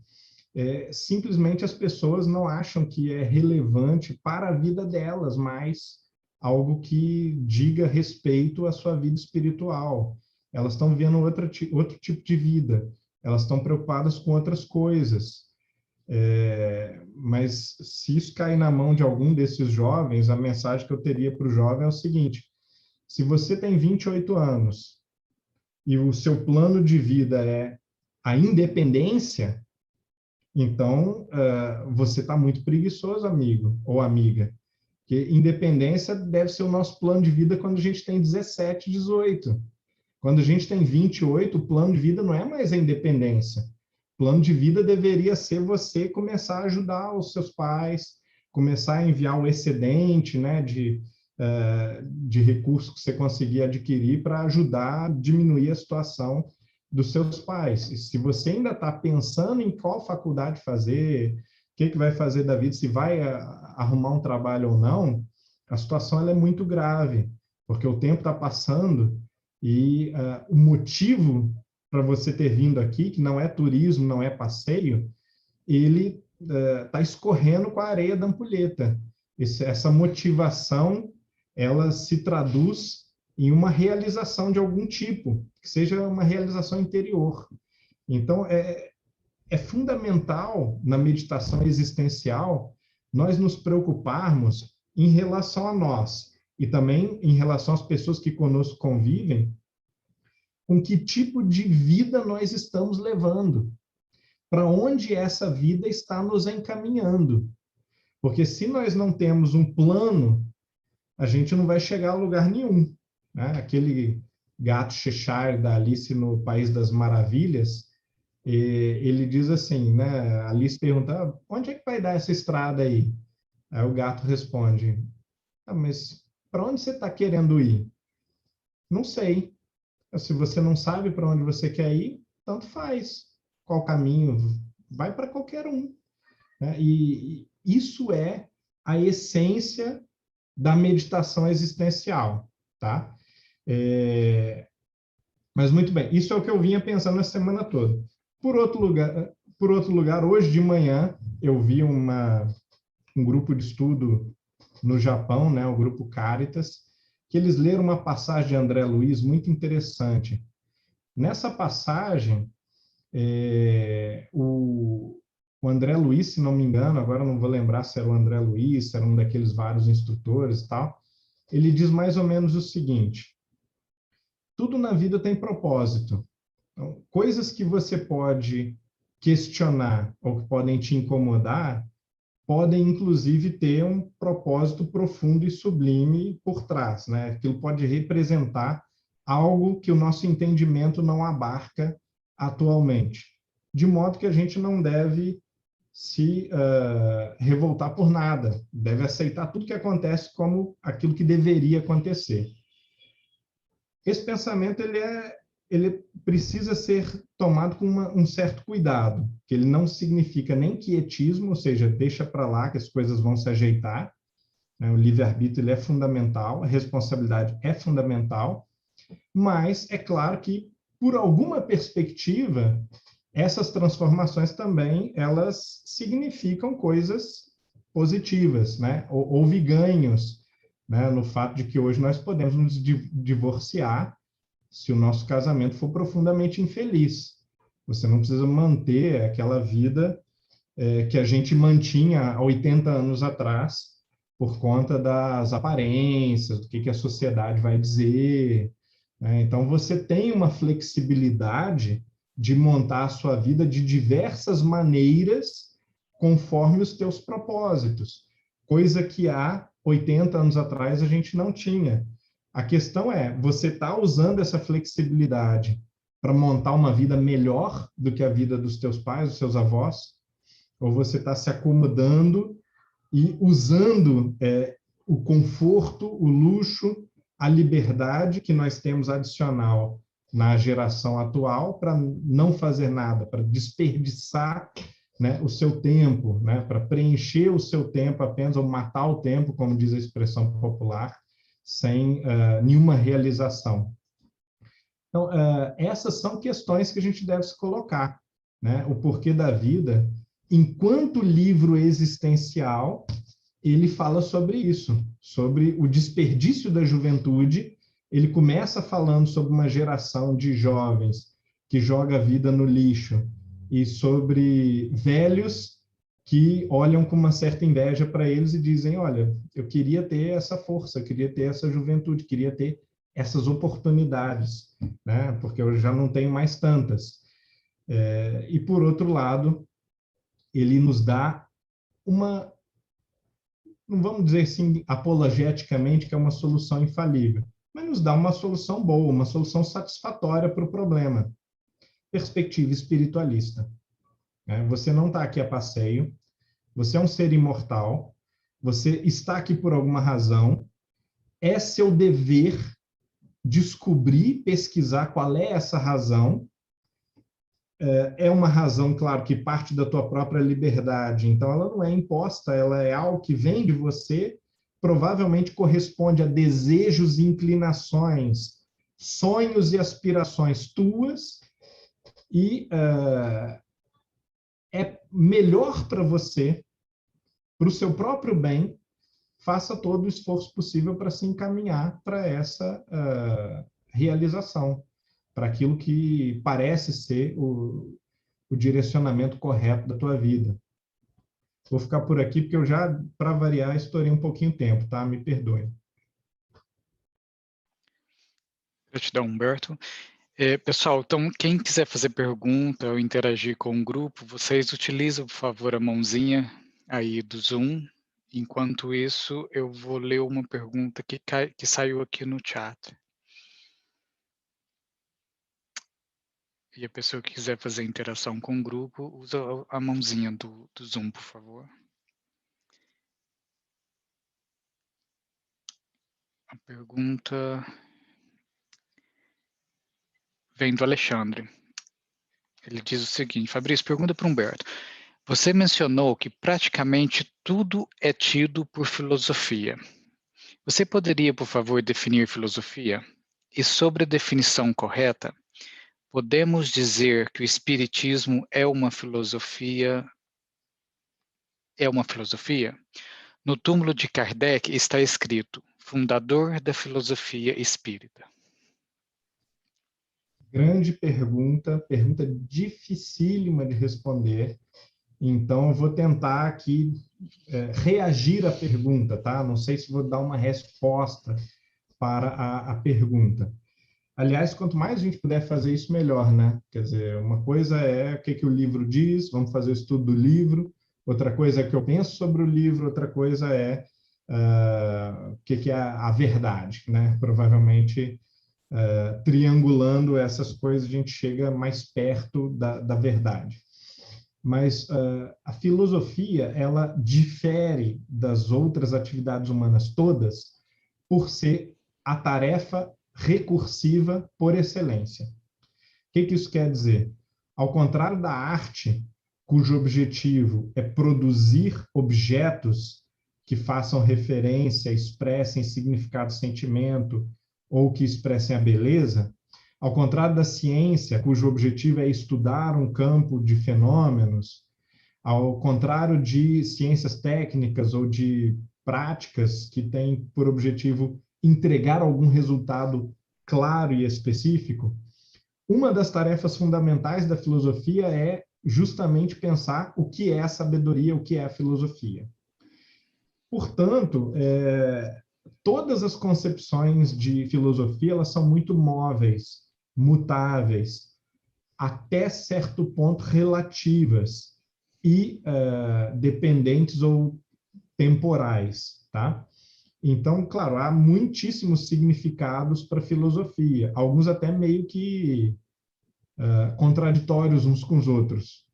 Simplesmente as pessoas não acham que é relevante para a vida delas mais algo que diga respeito à sua vida espiritual. Elas estão vivendo outro tipo de vida, elas estão preocupadas com outras coisas. Mas se isso cair na mão de algum desses jovens, a mensagem que eu teria para o jovem é o seguinte: se você tem 28 anos e o seu plano de vida é a independência, então você está muito preguiçoso, amigo ou amiga. Porque independência deve ser o nosso plano de vida quando a gente tem 17, 18. Quando a gente tem 28, o plano de vida não é mais a independência. O plano de vida deveria ser você começar a ajudar os seus pais, começar a enviar o excedente, né, de recursos que você conseguir adquirir para ajudar a diminuir a situação dos seus pais. E se você ainda está pensando em qual faculdade fazer, o que vai fazer da vida, se vai arrumar um trabalho ou não, a situação ela é muito grave, porque o tempo está passando e o motivo para você ter vindo aqui, que não é turismo, não é passeio, ele está escorrendo com a areia da ampulheta. Essa motivação, ela se traduz em uma realização de algum tipo, que seja uma realização interior. Então, é fundamental na meditação existencial nós nos preocuparmos em relação a nós e também em relação às pessoas que conosco convivem, com que tipo de vida nós estamos levando, para onde essa vida está nos encaminhando. Porque se nós não temos um plano, a gente não vai chegar a lugar nenhum. Né? Aquele gato Cheshire da Alice no País das Maravilhas, Ele diz assim, né? A Alice pergunta, onde é que vai dar essa estrada aí? Aí o gato responde, mas para onde você está querendo ir? Não sei. Se você não sabe para onde você quer ir, tanto faz. Qual caminho? Vai para qualquer um. Né? E isso é a essência da meditação existencial, tá? É, mas muito bem, isso é o que eu vinha pensando na semana toda. Por outro lugar, hoje de manhã eu vi um grupo de estudo no Japão, né, o grupo Caritas, que eles leram uma passagem de André Luiz muito interessante. Nessa passagem, o André Luiz, se não me engano, agora não vou lembrar se era o André Luiz, se era um daqueles vários instrutores e tal, ele diz mais ou menos o seguinte: tudo na vida tem propósito. Então, coisas que você pode questionar ou que podem te incomodar, podem inclusive ter um propósito profundo e sublime por trás, né? Aquilo pode representar algo que o nosso entendimento não abarca atualmente. De modo que a gente não deve se revoltar por nada, deve aceitar tudo que acontece como aquilo que deveria acontecer. Esse pensamento ele precisa ser tomado com um certo cuidado, que ele não significa nem quietismo, ou seja, deixa para lá que as coisas vão se ajeitar, né? O livre-arbítrio ele é fundamental, a responsabilidade é fundamental, mas é claro que, por alguma perspectiva, essas transformações também elas significam coisas positivas, né? Houve ganhos, né? No fato de que hoje nós podemos nos divorciar se o nosso casamento for profundamente infeliz. Você não precisa manter aquela vida que a gente mantinha há 80 anos atrás por conta das aparências, do que a sociedade vai dizer, né? Então, você tem uma flexibilidade de montar a sua vida de diversas maneiras conforme os teus propósitos, coisa que há 80 anos atrás a gente não tinha. A questão é, você está usando essa flexibilidade para montar uma vida melhor do que a vida dos teus pais, dos seus avós, ou você está se acomodando e usando o conforto, o luxo, a liberdade que nós temos adicional na geração atual para não fazer nada, para desperdiçar, né, o seu tempo, né, para preencher o seu tempo apenas, ou matar o tempo, como diz a expressão popular, sem nenhuma realização. Então, essas são questões que a gente deve se colocar, né? O porquê da vida, enquanto livro existencial, ele fala sobre isso, sobre o desperdício da juventude. Ele começa falando sobre uma geração de jovens que joga a vida no lixo e sobre velhos que olham com uma certa inveja para eles e dizem, olha, eu queria ter essa força, eu queria ter essa juventude, queria ter essas oportunidades, né? Porque eu já não tenho mais tantas. E, por outro lado, ele nos dá uma, não vamos dizer assim, apologeticamente, que é uma solução infalível, mas nos dá uma solução boa, uma solução satisfatória para o problema. Perspectiva espiritualista, né? Você não está aqui a passeio, você é um ser imortal, você está aqui por alguma razão, é seu dever descobrir, pesquisar qual é essa razão. É uma razão, claro, que parte da tua própria liberdade, então ela não é imposta, ela é algo que vem de você, provavelmente corresponde a desejos e inclinações, sonhos e aspirações tuas, e é melhor para você, para o seu próprio bem, faça todo o esforço possível para se encaminhar para essa realização, para aquilo que parece ser o direcionamento correto da tua vida. Vou ficar por aqui, porque eu já, para variar, estourei um pouquinho o tempo, tá? Me perdoe.
Gratidão, Humberto. Pessoal, então, quem quiser fazer pergunta ou interagir com o grupo, vocês utilizam, por favor, a mãozinha aí do Zoom. Enquanto isso, eu vou ler uma pergunta que saiu aqui no chat. E a pessoa que quiser fazer interação com o grupo, usa a mãozinha do Zoom, por favor. A pergunta vem do Alexandre. Ele diz o seguinte: Fabrício, pergunta para o Humberto. Você mencionou que praticamente tudo é tido por filosofia. Você poderia, por favor, definir filosofia? E sobre a definição correta, podemos dizer que o espiritismo é uma filosofia? É uma filosofia? No túmulo de Kardec está escrito: fundador da filosofia espírita.
Grande pergunta, pergunta dificílima de responder. Então, eu vou tentar aqui reagir à pergunta, tá? Não sei se vou dar uma resposta para a pergunta. Aliás, quanto mais a gente puder fazer isso, melhor, né? Quer dizer, uma coisa é o que o livro diz, vamos fazer o estudo do livro, outra coisa é o que eu penso sobre o livro, outra coisa é o que é a verdade, né? Provavelmente, triangulando essas coisas, a gente chega mais perto da verdade. Mas a filosofia, ela difere das outras atividades humanas todas por ser a tarefa recursiva por excelência. O que isso quer dizer? Ao contrário da arte, cujo objetivo é produzir objetos que façam referência, expressem significado, sentimento, ou que expressem a beleza, ao contrário da ciência, cujo objetivo é estudar um campo de fenômenos, ao contrário de ciências técnicas ou de práticas que têm por objetivo entregar algum resultado claro e específico, uma das tarefas fundamentais da filosofia é justamente pensar o que é a sabedoria, o que é a filosofia. Portanto, todas as concepções de filosofia, elas são muito móveis, mutáveis, até certo ponto relativas e dependentes ou temporais, tá? Então, claro, há muitíssimos significados para a filosofia, alguns até meio que contraditórios uns com os outros.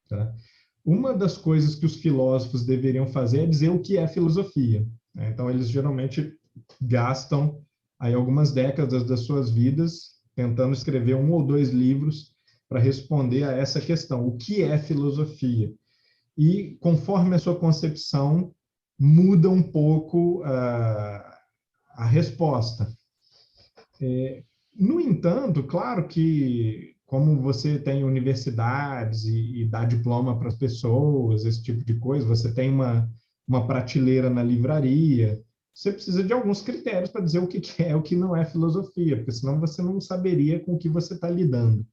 Tá? Uma das coisas que os filósofos deveriam fazer é dizer o que é filosofia. Né? Então, eles geralmente gastam aí algumas décadas das suas vidas tentando escrever um ou dois livros para responder a essa questão: o que é filosofia? E, conforme a sua concepção, muda um pouco a resposta. No entanto, claro que, como você tem universidades e dá diploma para as pessoas, esse tipo de coisa, você tem uma prateleira na livraria, você precisa de alguns critérios para dizer o que é, o que não é filosofia, porque senão você não saberia com o que você está lidando.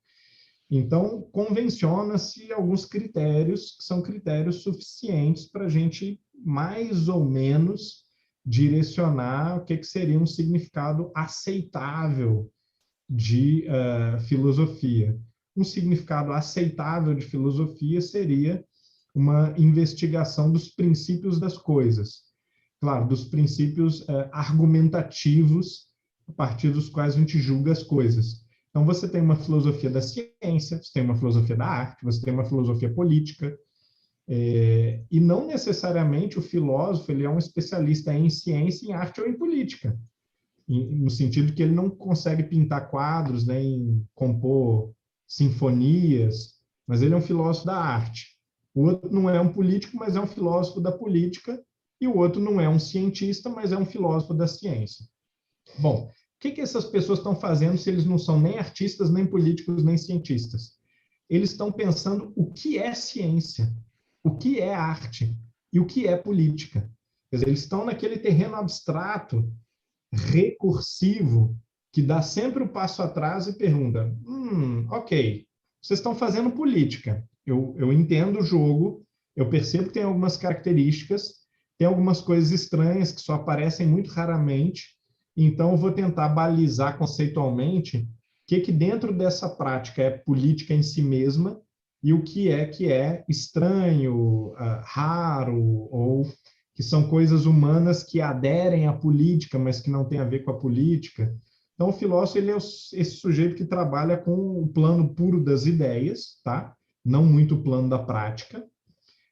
Então, convenciona-se alguns critérios que são critérios suficientes para a gente, mais ou menos, direcionar o que seria um significado aceitável de filosofia. Um significado aceitável de filosofia seria uma investigação dos princípios das coisas. Claro, dos princípios argumentativos a partir dos quais a gente julga as coisas. Então, você tem uma filosofia da ciência, você tem uma filosofia da arte, você tem uma filosofia política, e não necessariamente o filósofo ele é um especialista em ciência, em arte ou em política, no sentido que ele não consegue pintar quadros, nem compor sinfonias, mas ele é um filósofo da arte. O outro não é um político, mas é um filósofo da política, e o outro não é um cientista, mas é um filósofo da ciência. Bom, o que essas pessoas estão fazendo se eles não são nem artistas, nem políticos, nem cientistas? Eles estão pensando o que é ciência, o que é arte e o que é política. Quer dizer, eles estão naquele terreno abstrato, recursivo, que dá sempre o passo atrás e pergunta: ok, vocês estão fazendo política, eu entendo o jogo, eu percebo que tem algumas características, tem algumas coisas estranhas que só aparecem muito raramente, então eu vou tentar balizar conceitualmente o que dentro dessa prática é política em si mesma e o que é estranho, raro, ou que são coisas humanas que aderem à política, mas que não tem a ver com a política. Então, o filósofo ele é esse sujeito que trabalha com o plano puro das ideias, tá? Não muito o plano da prática,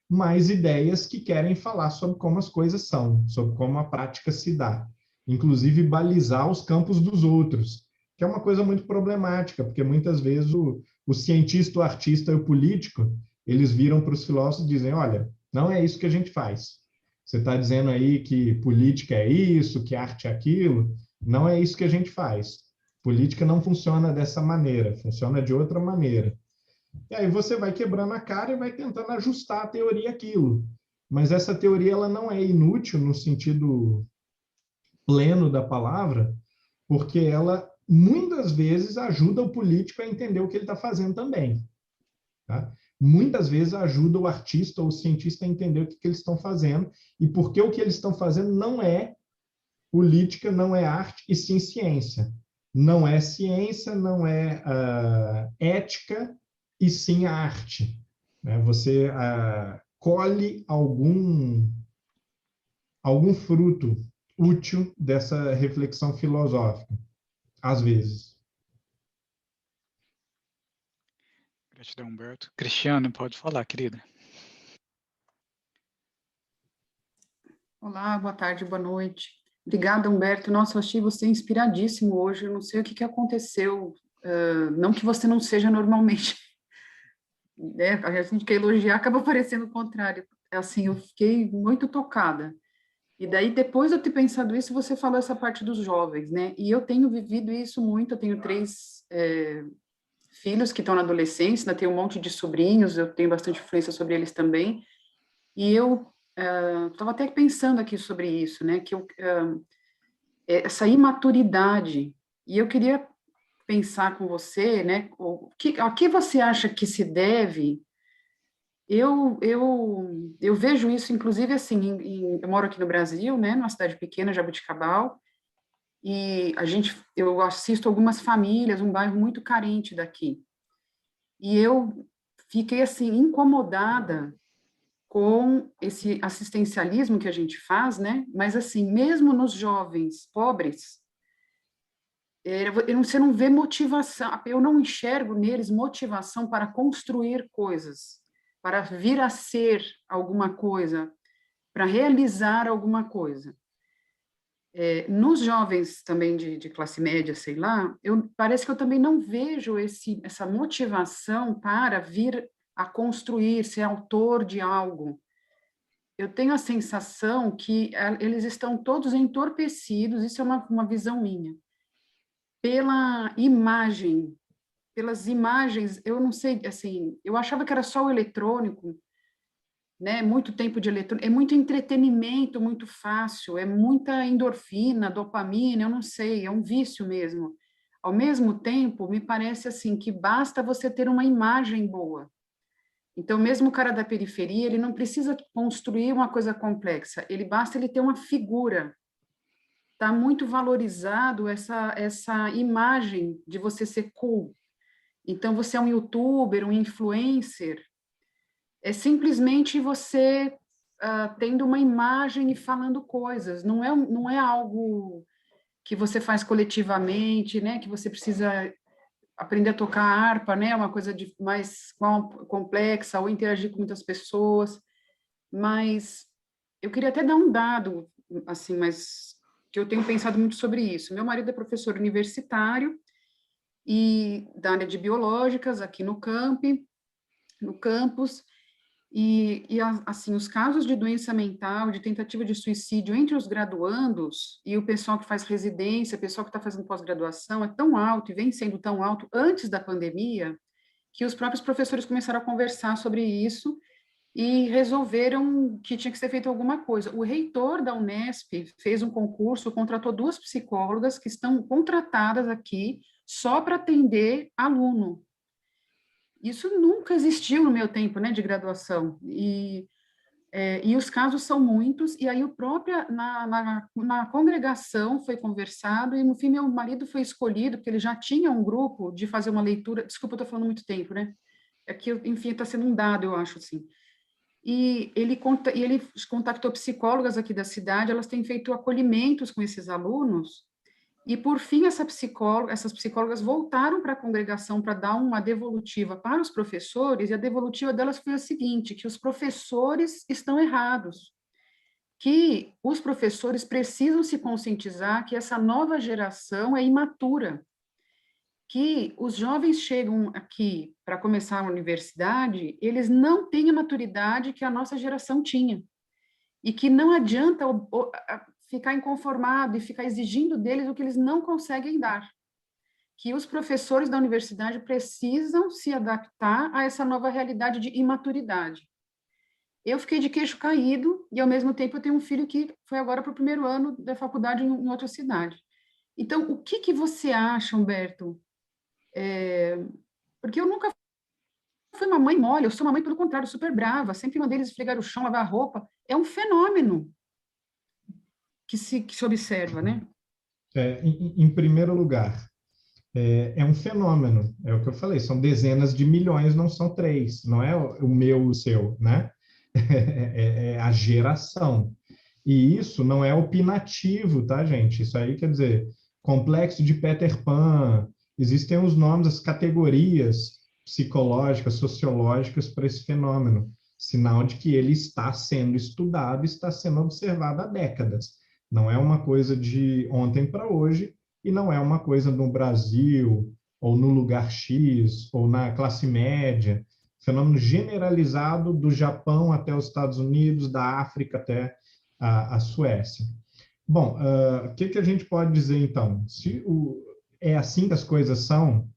mas ideias que querem falar sobre como as coisas são, sobre como a prática se dá, inclusive balizar os campos dos outros, que é uma coisa muito problemática, porque muitas vezes o cientista, o artista e o político, eles viram para os filósofos e dizem, olha, não é isso que a gente faz. Você está dizendo aí que política é isso, que arte é aquilo, não é isso que a gente faz. Política não funciona dessa maneira, funciona de outra maneira. E aí você vai quebrando a cara e vai tentando ajustar a teoria àquilo. Mas essa teoria ela não é inútil no sentido pleno da palavra, porque ela muitas vezes ajuda o político a entender o que ele está fazendo também. Tá? Muitas vezes ajuda o artista ou o cientista a entender o que eles estão fazendo e porque o que eles estão fazendo não é política, não é arte, e sim ciência. Não é ciência, não é ética, e sim a arte. Né? Você colhe algum fruto útil dessa reflexão filosófica, às vezes.
Gratidão, Humberto. Cristiano, pode falar, querida.
Olá, boa tarde, boa noite. Obrigada, Humberto. Nossa, eu achei você inspiradíssimo hoje. Eu não sei o que aconteceu. Não que você não seja normalmente, né? A gente quer elogiar, acaba parecendo o contrário. Assim, eu fiquei muito tocada. E daí, depois de eu ter pensado isso, você falou essa parte dos jovens, né? E eu tenho vivido isso muito. Eu tenho 3 filhos que estão na adolescência, ainda tenho um monte de sobrinhos, eu tenho bastante influência sobre eles também. E eu estava até pensando aqui sobre isso, né? Que essa imaturidade. E eu queria pensar com você, né? A que você acha que se deve? Eu vejo isso, inclusive, assim, eu moro aqui no Brasil, né? Numa cidade pequena, Jaboticabal, e eu assisto algumas famílias, um bairro muito carente daqui. E eu fiquei, assim, incomodada com esse assistencialismo que a gente faz, né? Mas, assim, mesmo nos jovens pobres, você não vê motivação, eu não enxergo neles motivação para construir coisas, para vir a ser alguma coisa, para realizar alguma coisa. Nos jovens também de classe média, sei lá, parece que eu também não vejo essa motivação para vir a construir, ser autor de algo. Eu tenho a sensação que eles estão todos entorpecidos, isso é uma visão minha, pela imagem, pelas imagens, eu não sei, assim, eu achava que era só o eletrônico, né? Muito tempo de eletrônico, é muito entretenimento, muito fácil, é muita endorfina, dopamina, eu não sei, é um vício mesmo. Ao mesmo tempo, me parece assim que basta você ter uma imagem boa. Então, mesmo o cara da periferia, ele não precisa construir uma coisa complexa, basta ele ter uma figura. Está muito valorizado essa imagem de você ser cool. Então, você é um youtuber, um influencer, é simplesmente você tendo uma imagem e falando coisas, não é algo que você faz coletivamente, né, que você precisa aprender a tocar harpa, né, uma coisa mais complexa, ou interagir com muitas pessoas, mas eu queria até dar um dado, assim, mas que eu tenho pensado muito sobre isso. Meu marido é professor universitário, e da área de biológicas aqui no campus, assim, os casos de doença mental, de tentativa de suicídio entre os graduandos e o pessoal que faz residência, o pessoal que está fazendo pós-graduação, é tão alto e vem sendo tão alto antes da pandemia, que os próprios professores começaram a conversar sobre isso e resolveram que tinha que ser feito alguma coisa. O reitor da Unesp fez um concurso, contratou 2 psicólogas que estão contratadas aqui só para atender aluno. Isso nunca existiu no meu tempo, né, de graduação. E os casos são muitos, e aí na congregação foi conversado, e no fim meu marido foi escolhido, porque ele já tinha um grupo de fazer uma leitura, desculpa, eu estou falando muito tempo, né? É que, enfim, está sendo um dado, eu acho, assim. E ele contactou psicólogas aqui da cidade, elas têm feito acolhimentos com esses alunos, E, por fim, essas psicólogas voltaram para a congregação para dar uma devolutiva para os professores, e a devolutiva delas foi a seguinte, que os professores estão errados, que os professores precisam se conscientizar que essa nova geração é imatura, que os jovens chegam aqui para começar a universidade, eles não têm a maturidade que a nossa geração tinha, e que não adianta ficar inconformado e ficar exigindo deles o que eles não conseguem dar, que os professores da universidade precisam se adaptar a essa nova realidade de imaturidade. Eu fiquei de queixo caído, e ao mesmo tempo eu tenho um filho que foi agora para o primeiro ano da faculdade em outra cidade. Então, o que você acha, Humberto? Porque eu nunca fui uma mãe mole, eu sou uma mãe, pelo contrário, super brava, sempre mandei eles esfregar o chão, lavar a roupa. É um fenômeno que se observa, né?
Em primeiro lugar, é um fenômeno, é o que eu falei, são dezenas de milhões, não são 3, não é o meu, o seu, né? É a geração. E isso não é opinativo, tá, gente? Isso aí quer dizer, complexo de Peter Pan, existem os nomes, as categorias psicológicas, sociológicas para esse fenômeno, sinal de que ele está sendo estudado, está sendo observado há décadas. Não é uma coisa de ontem para hoje, e não é uma coisa no Brasil, ou no lugar X, ou na classe média. Fenômeno generalizado do Japão até os Estados Unidos, da África até a Suécia. Bom, o que a gente pode dizer, então? Se é assim que as coisas são,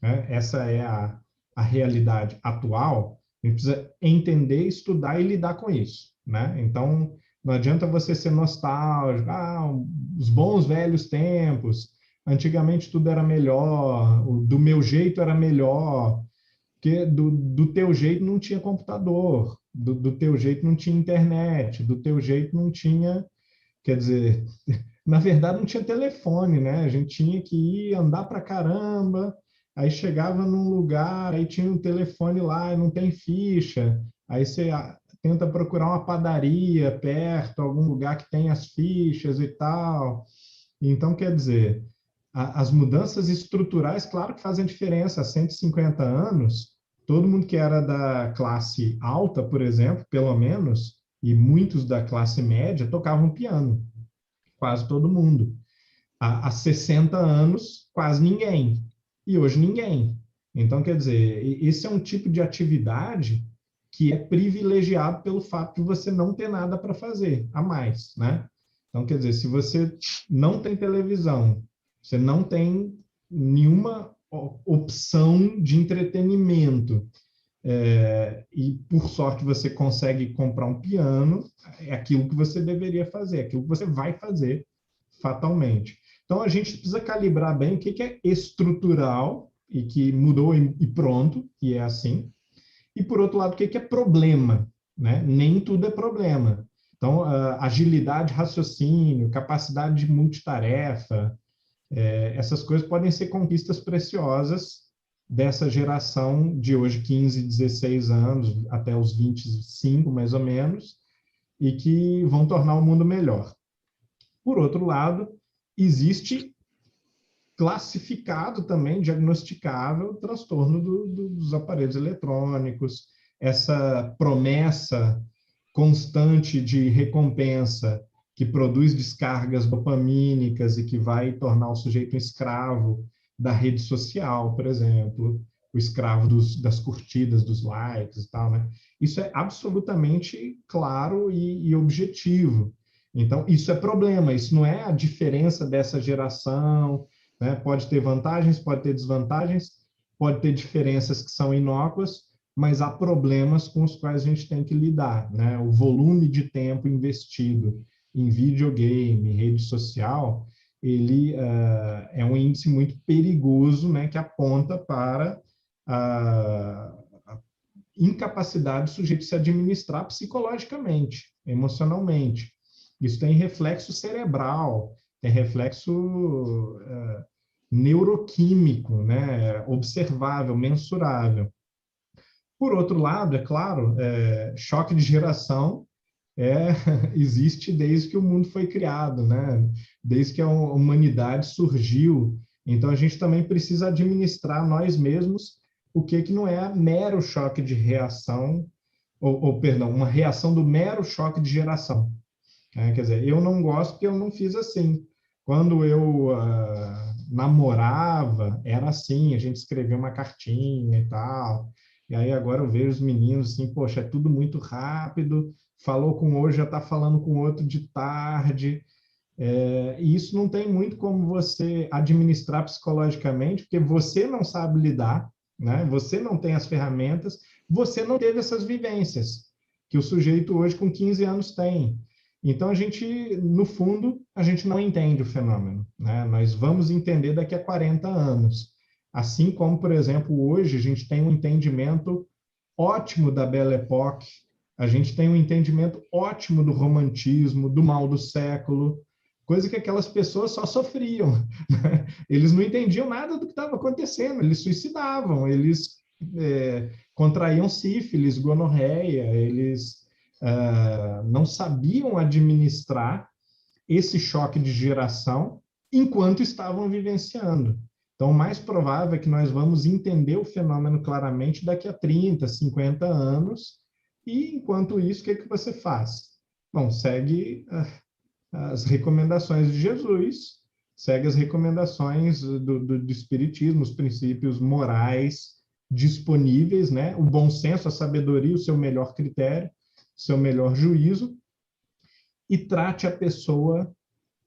né? Essa é a realidade atual, a gente precisa entender, estudar e lidar com isso, né? Então, não adianta você ser nostálgico, os bons velhos tempos, antigamente tudo era melhor, do meu jeito era melhor, porque do teu jeito não tinha computador, do teu jeito não tinha internet, do teu jeito não tinha, quer dizer, na verdade não tinha telefone, né? A gente tinha que ir andar para caramba, aí chegava num lugar, aí tinha um telefone lá e não tem ficha, aí você tenta procurar uma padaria perto, algum lugar que tem as fichas e tal. Então, quer dizer, as mudanças estruturais, claro que fazem diferença. Há 150 anos, todo mundo que era da classe alta, por exemplo, pelo menos, e muitos da classe média, tocavam piano. Quase todo mundo. Há 60 anos, quase ninguém. E hoje ninguém. Então, quer dizer, esse é um tipo de atividade que é privilegiado pelo fato de você não ter nada para fazer a mais, né? Então, quer dizer, se você não tem televisão, você não tem nenhuma opção de entretenimento, e por sorte você consegue comprar um piano, é aquilo que você deveria fazer, é aquilo que você vai fazer fatalmente. Então, a gente precisa calibrar bem o que é estrutural e que mudou e pronto, e é assim, e, por outro lado, o que é problema, né? Nem tudo é problema. Então, agilidade, raciocínio, capacidade de multitarefa, essas coisas podem ser conquistas preciosas dessa geração de hoje, 15, 16 anos, até os 25, mais ou menos, e que vão tornar o mundo melhor. Por outro lado, existe classificado também, diagnosticável, o transtorno dos aparelhos eletrônicos, essa promessa constante de recompensa que produz descargas dopamínicas e que vai tornar o sujeito um escravo da rede social, por exemplo, o escravo das curtidas, dos likes e tal, né? Isso é absolutamente claro e objetivo. Então, isso é problema, isso não é a diferença dessa geração, né? Pode ter vantagens, pode ter desvantagens, pode ter diferenças que são inócuas, mas há problemas com os quais a gente tem que lidar, né? O volume de tempo investido em videogame, rede social, ele é um índice muito perigoso, né? Que aponta para a incapacidade do sujeito se administrar psicologicamente, emocionalmente. Isso tem reflexo cerebral, tem reflexo neuroquímico, né? Observável, mensurável. Por outro lado, é claro, choque de geração existe desde que o mundo foi criado, né? desde que a humanidade surgiu. Então, a gente também precisa administrar nós mesmos o que não é mero choque de reação, perdão, uma reação do mero choque de geração. Quer dizer, eu não gosto porque eu não fiz assim. Quando eu namorava, era assim, a gente escrevia uma cartinha e tal. E aí agora eu vejo os meninos assim, poxa, é tudo muito rápido, falou com hoje, já está falando com outro de tarde. E isso não tem muito como você administrar psicologicamente, porque você não sabe lidar, né? Você não tem as ferramentas, você não teve essas vivências que o sujeito hoje com 15 anos tem. Então, a gente, no fundo, a gente não entende o fenômeno, né? Nós vamos entender daqui a 40 anos. Assim como, por exemplo, hoje a gente tem um entendimento ótimo da Belle Époque, a gente tem um entendimento ótimo do romantismo, do mal do século, coisa que aquelas pessoas só sofriam. Né? Eles não entendiam nada do que estava acontecendo, eles suicidavam, eles contraíam sífilis, gonorreia, eles não sabiam administrar esse choque de geração enquanto estavam vivenciando. Então, o mais provável é que nós vamos entender o fenômeno claramente daqui a 30, 50 anos, e enquanto isso, o que você faz? Bom, segue as recomendações de Jesus, segue as recomendações do Espiritismo, os princípios morais disponíveis, né? O bom senso, a sabedoria, o seu melhor critério, o seu melhor juízo, e trate a pessoa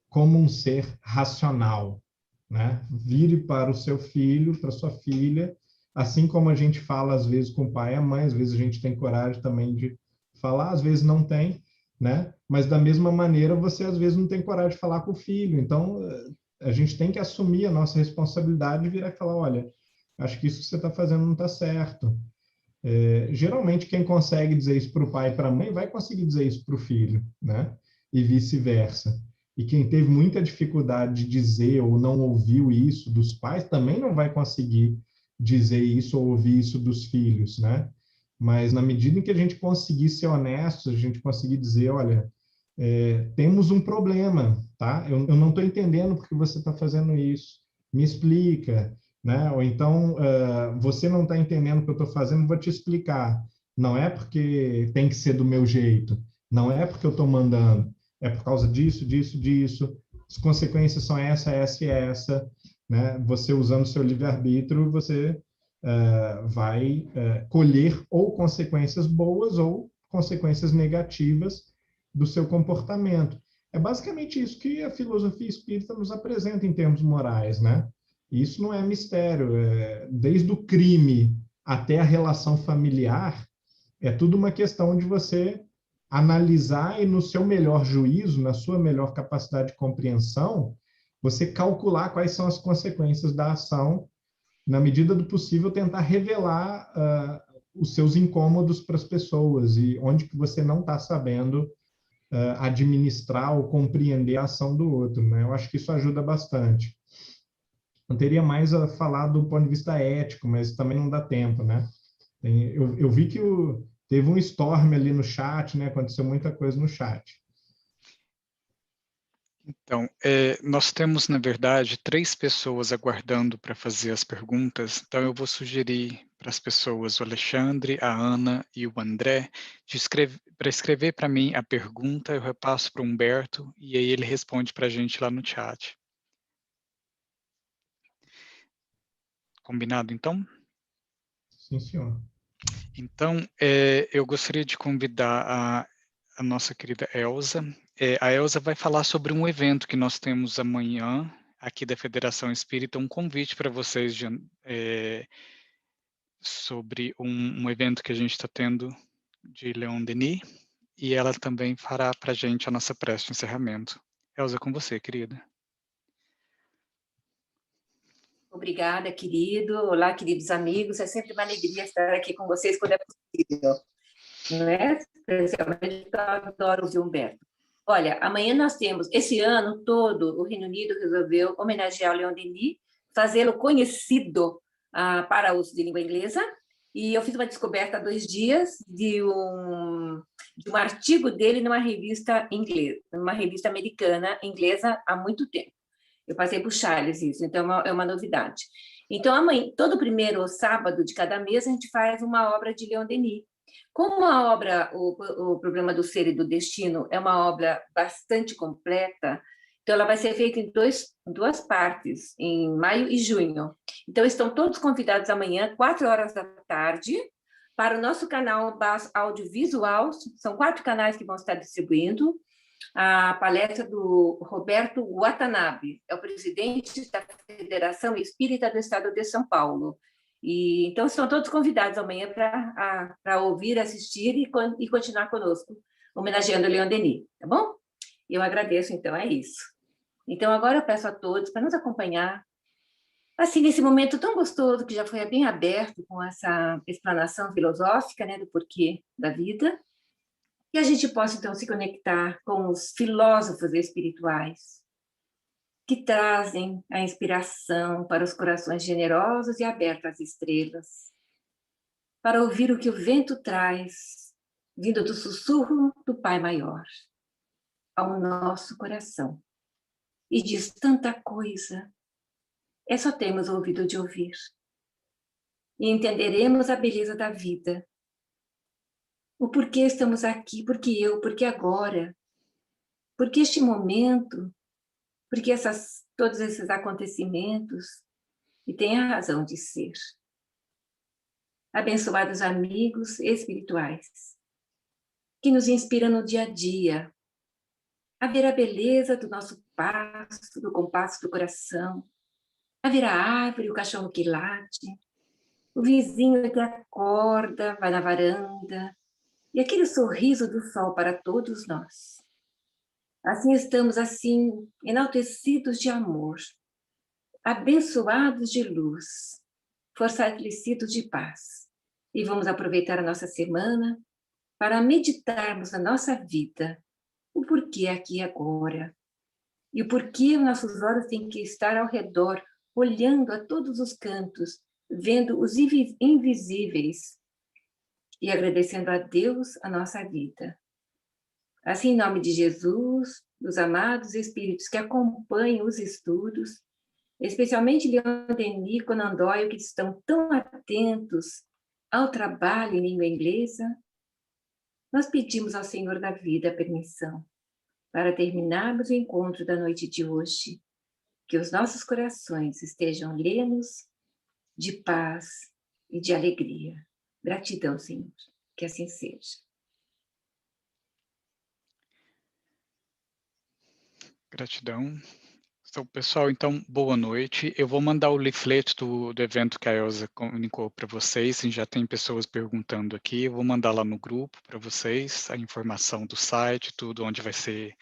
como um ser racional, né? Vire para o seu filho, para sua filha, assim como a gente fala às vezes com o pai e a mãe, às vezes a gente tem coragem também de falar, às vezes não tem, né? Mas da mesma maneira você às vezes não tem coragem de falar com o filho. Então a gente tem que assumir a nossa responsabilidade e virar e falar, olha, acho que isso que você está fazendo não está certo. Geralmente quem consegue dizer isso para o pai e para a mãe vai conseguir dizer isso para o filho, né? E vice-versa. E quem teve muita dificuldade de dizer ou não ouviu isso dos pais também não vai conseguir dizer isso ou ouvir isso dos filhos, né? Mas na medida em que a gente conseguir ser honesto, a gente conseguir dizer, olha, temos um problema, tá? Eu não estou entendendo por que você está fazendo isso. Me explica, né? Ou então, você não está entendendo o que eu estou fazendo, vou te explicar. Não é porque tem que ser do meu jeito, não é porque eu estou mandando, é por causa disso, disso, disso. As consequências são essa e essa, né? Você usando seu livre-arbítrio, você vai colher ou consequências boas ou consequências negativas do seu comportamento. É basicamente isso que a filosofia espírita nos apresenta em termos morais, né? Isso não é mistério. Desde o crime até a relação familiar, é tudo uma questão de você analisar e, no seu melhor juízo, na sua melhor capacidade de compreensão, você calcular quais são as consequências da ação, na medida do possível, tentar revelar os seus incômodos para as pessoas e onde que você não está sabendo administrar ou compreender a ação do outro, né? Eu acho que isso ajuda bastante. Eu teria mais a falar do ponto de vista ético, mas também não dá tempo, né? Eu vi que teve um storm ali no chat, né? Aconteceu muita coisa no chat.
Então, nós temos, na verdade, 3 pessoas aguardando para fazer as perguntas, então eu vou sugerir para as pessoas, o Alexandre, a Ana e o André, para escrever para mim a pergunta, eu repasso para o Humberto, e aí ele responde para a gente lá no chat. Combinado, então?
Sim, senhor.
Então, eu gostaria de convidar a nossa querida Elza. A Elza vai falar sobre um evento que nós temos amanhã, aqui da Federação Espírita, um convite para vocês sobre um evento que a gente está tendo de Leon Denis, e ela também fará para a gente a nossa prece de encerramento. Elza, com você, querida.
Obrigada, querido. Olá, queridos amigos. É sempre uma alegria estar aqui com vocês quando é possível, não é? Especialmente eu adoro ouvir o Humberto. Olha, amanhã nós temos, esse ano todo, o Reino Unido resolveu homenagear o Leon Denis, fazê-lo conhecido para uso de língua inglesa, e eu fiz uma descoberta há 2 dias de de um artigo dele numa revista inglesa, numa revista americana, inglesa, há muito tempo. Eu passei para o Charles isso, então é uma novidade. Então, amanhã, todo primeiro sábado de cada mês, a gente faz uma obra de Leon Denis. Como a obra, o Problema do Ser e do Destino, é uma obra bastante completa, então ela vai ser feita em duas partes, em maio e junho. Então, estão todos convidados amanhã, 4h, para o nosso canal BAS Audiovisual. São 4 canais que vão estar distribuindo a palestra do Roberto Watanabe, é o presidente da Federação Espírita do Estado de São Paulo. E, então, estão todos convidados amanhã para ouvir, assistir e continuar conosco, homenageando Leon Denis, tá bom? Eu agradeço, então, é isso. Então, agora eu peço a todos para nos acompanhar, assim, nesse momento tão gostoso, que já foi bem aberto com essa explanação filosófica, né, do porquê da vida, e a gente possa, então, se conectar com os filósofos espirituais que trazem a inspiração para os corações generosos e abertos às estrelas, para ouvir o que o vento traz, vindo do sussurro do Pai Maior, ao nosso coração. E diz tanta coisa, é só termos ouvido de ouvir. E entenderemos a beleza da vida, o porquê estamos aqui, porque agora, porque este momento, porque todos esses acontecimentos, e tem a razão de ser. Abençoados amigos espirituais, que nos inspiram no dia a dia, a ver a beleza do nosso passo, do compasso do coração, a ver a árvore, o cachorro que late, o vizinho que acorda, vai na varanda, e aquele sorriso do sol para todos nós. Assim estamos, assim, enaltecidos de amor, abençoados de luz, fortalecidos de paz. E vamos aproveitar a nossa semana para meditarmos na nossa vida, o porquê aqui e agora, e o porquê nossos olhos têm que estar ao redor, olhando a todos os cantos, vendo os invisíveis e agradecendo a Deus a nossa vida. Assim, em nome de Jesus, dos amados espíritos que acompanham os estudos, especialmente Leon Denis, Conan Doyle, que estão tão atentos ao trabalho em língua inglesa, nós pedimos ao Senhor da vida a permissão para terminarmos o encontro da noite de hoje, que os nossos corações estejam plenos de paz e de alegria. Gratidão, Senhor, que assim seja.
Gratidão. Então, pessoal, então, boa noite. Eu vou mandar o leaflet do evento que a Elza comunicou para vocês, e já tem pessoas perguntando aqui, eu vou mandar lá no grupo para vocês, a informação do site, tudo onde vai ser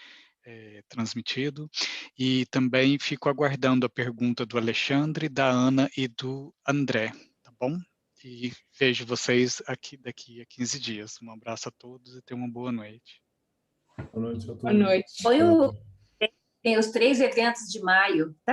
transmitido, e também fico aguardando a pergunta do Alexandre, da Ana e do André, tá bom? E vejo vocês aqui daqui a 15 dias. Um abraço a todos e tenham uma boa noite.
Boa noite a todos.
Boa noite.
Tem os 3 eventos de maio, tá?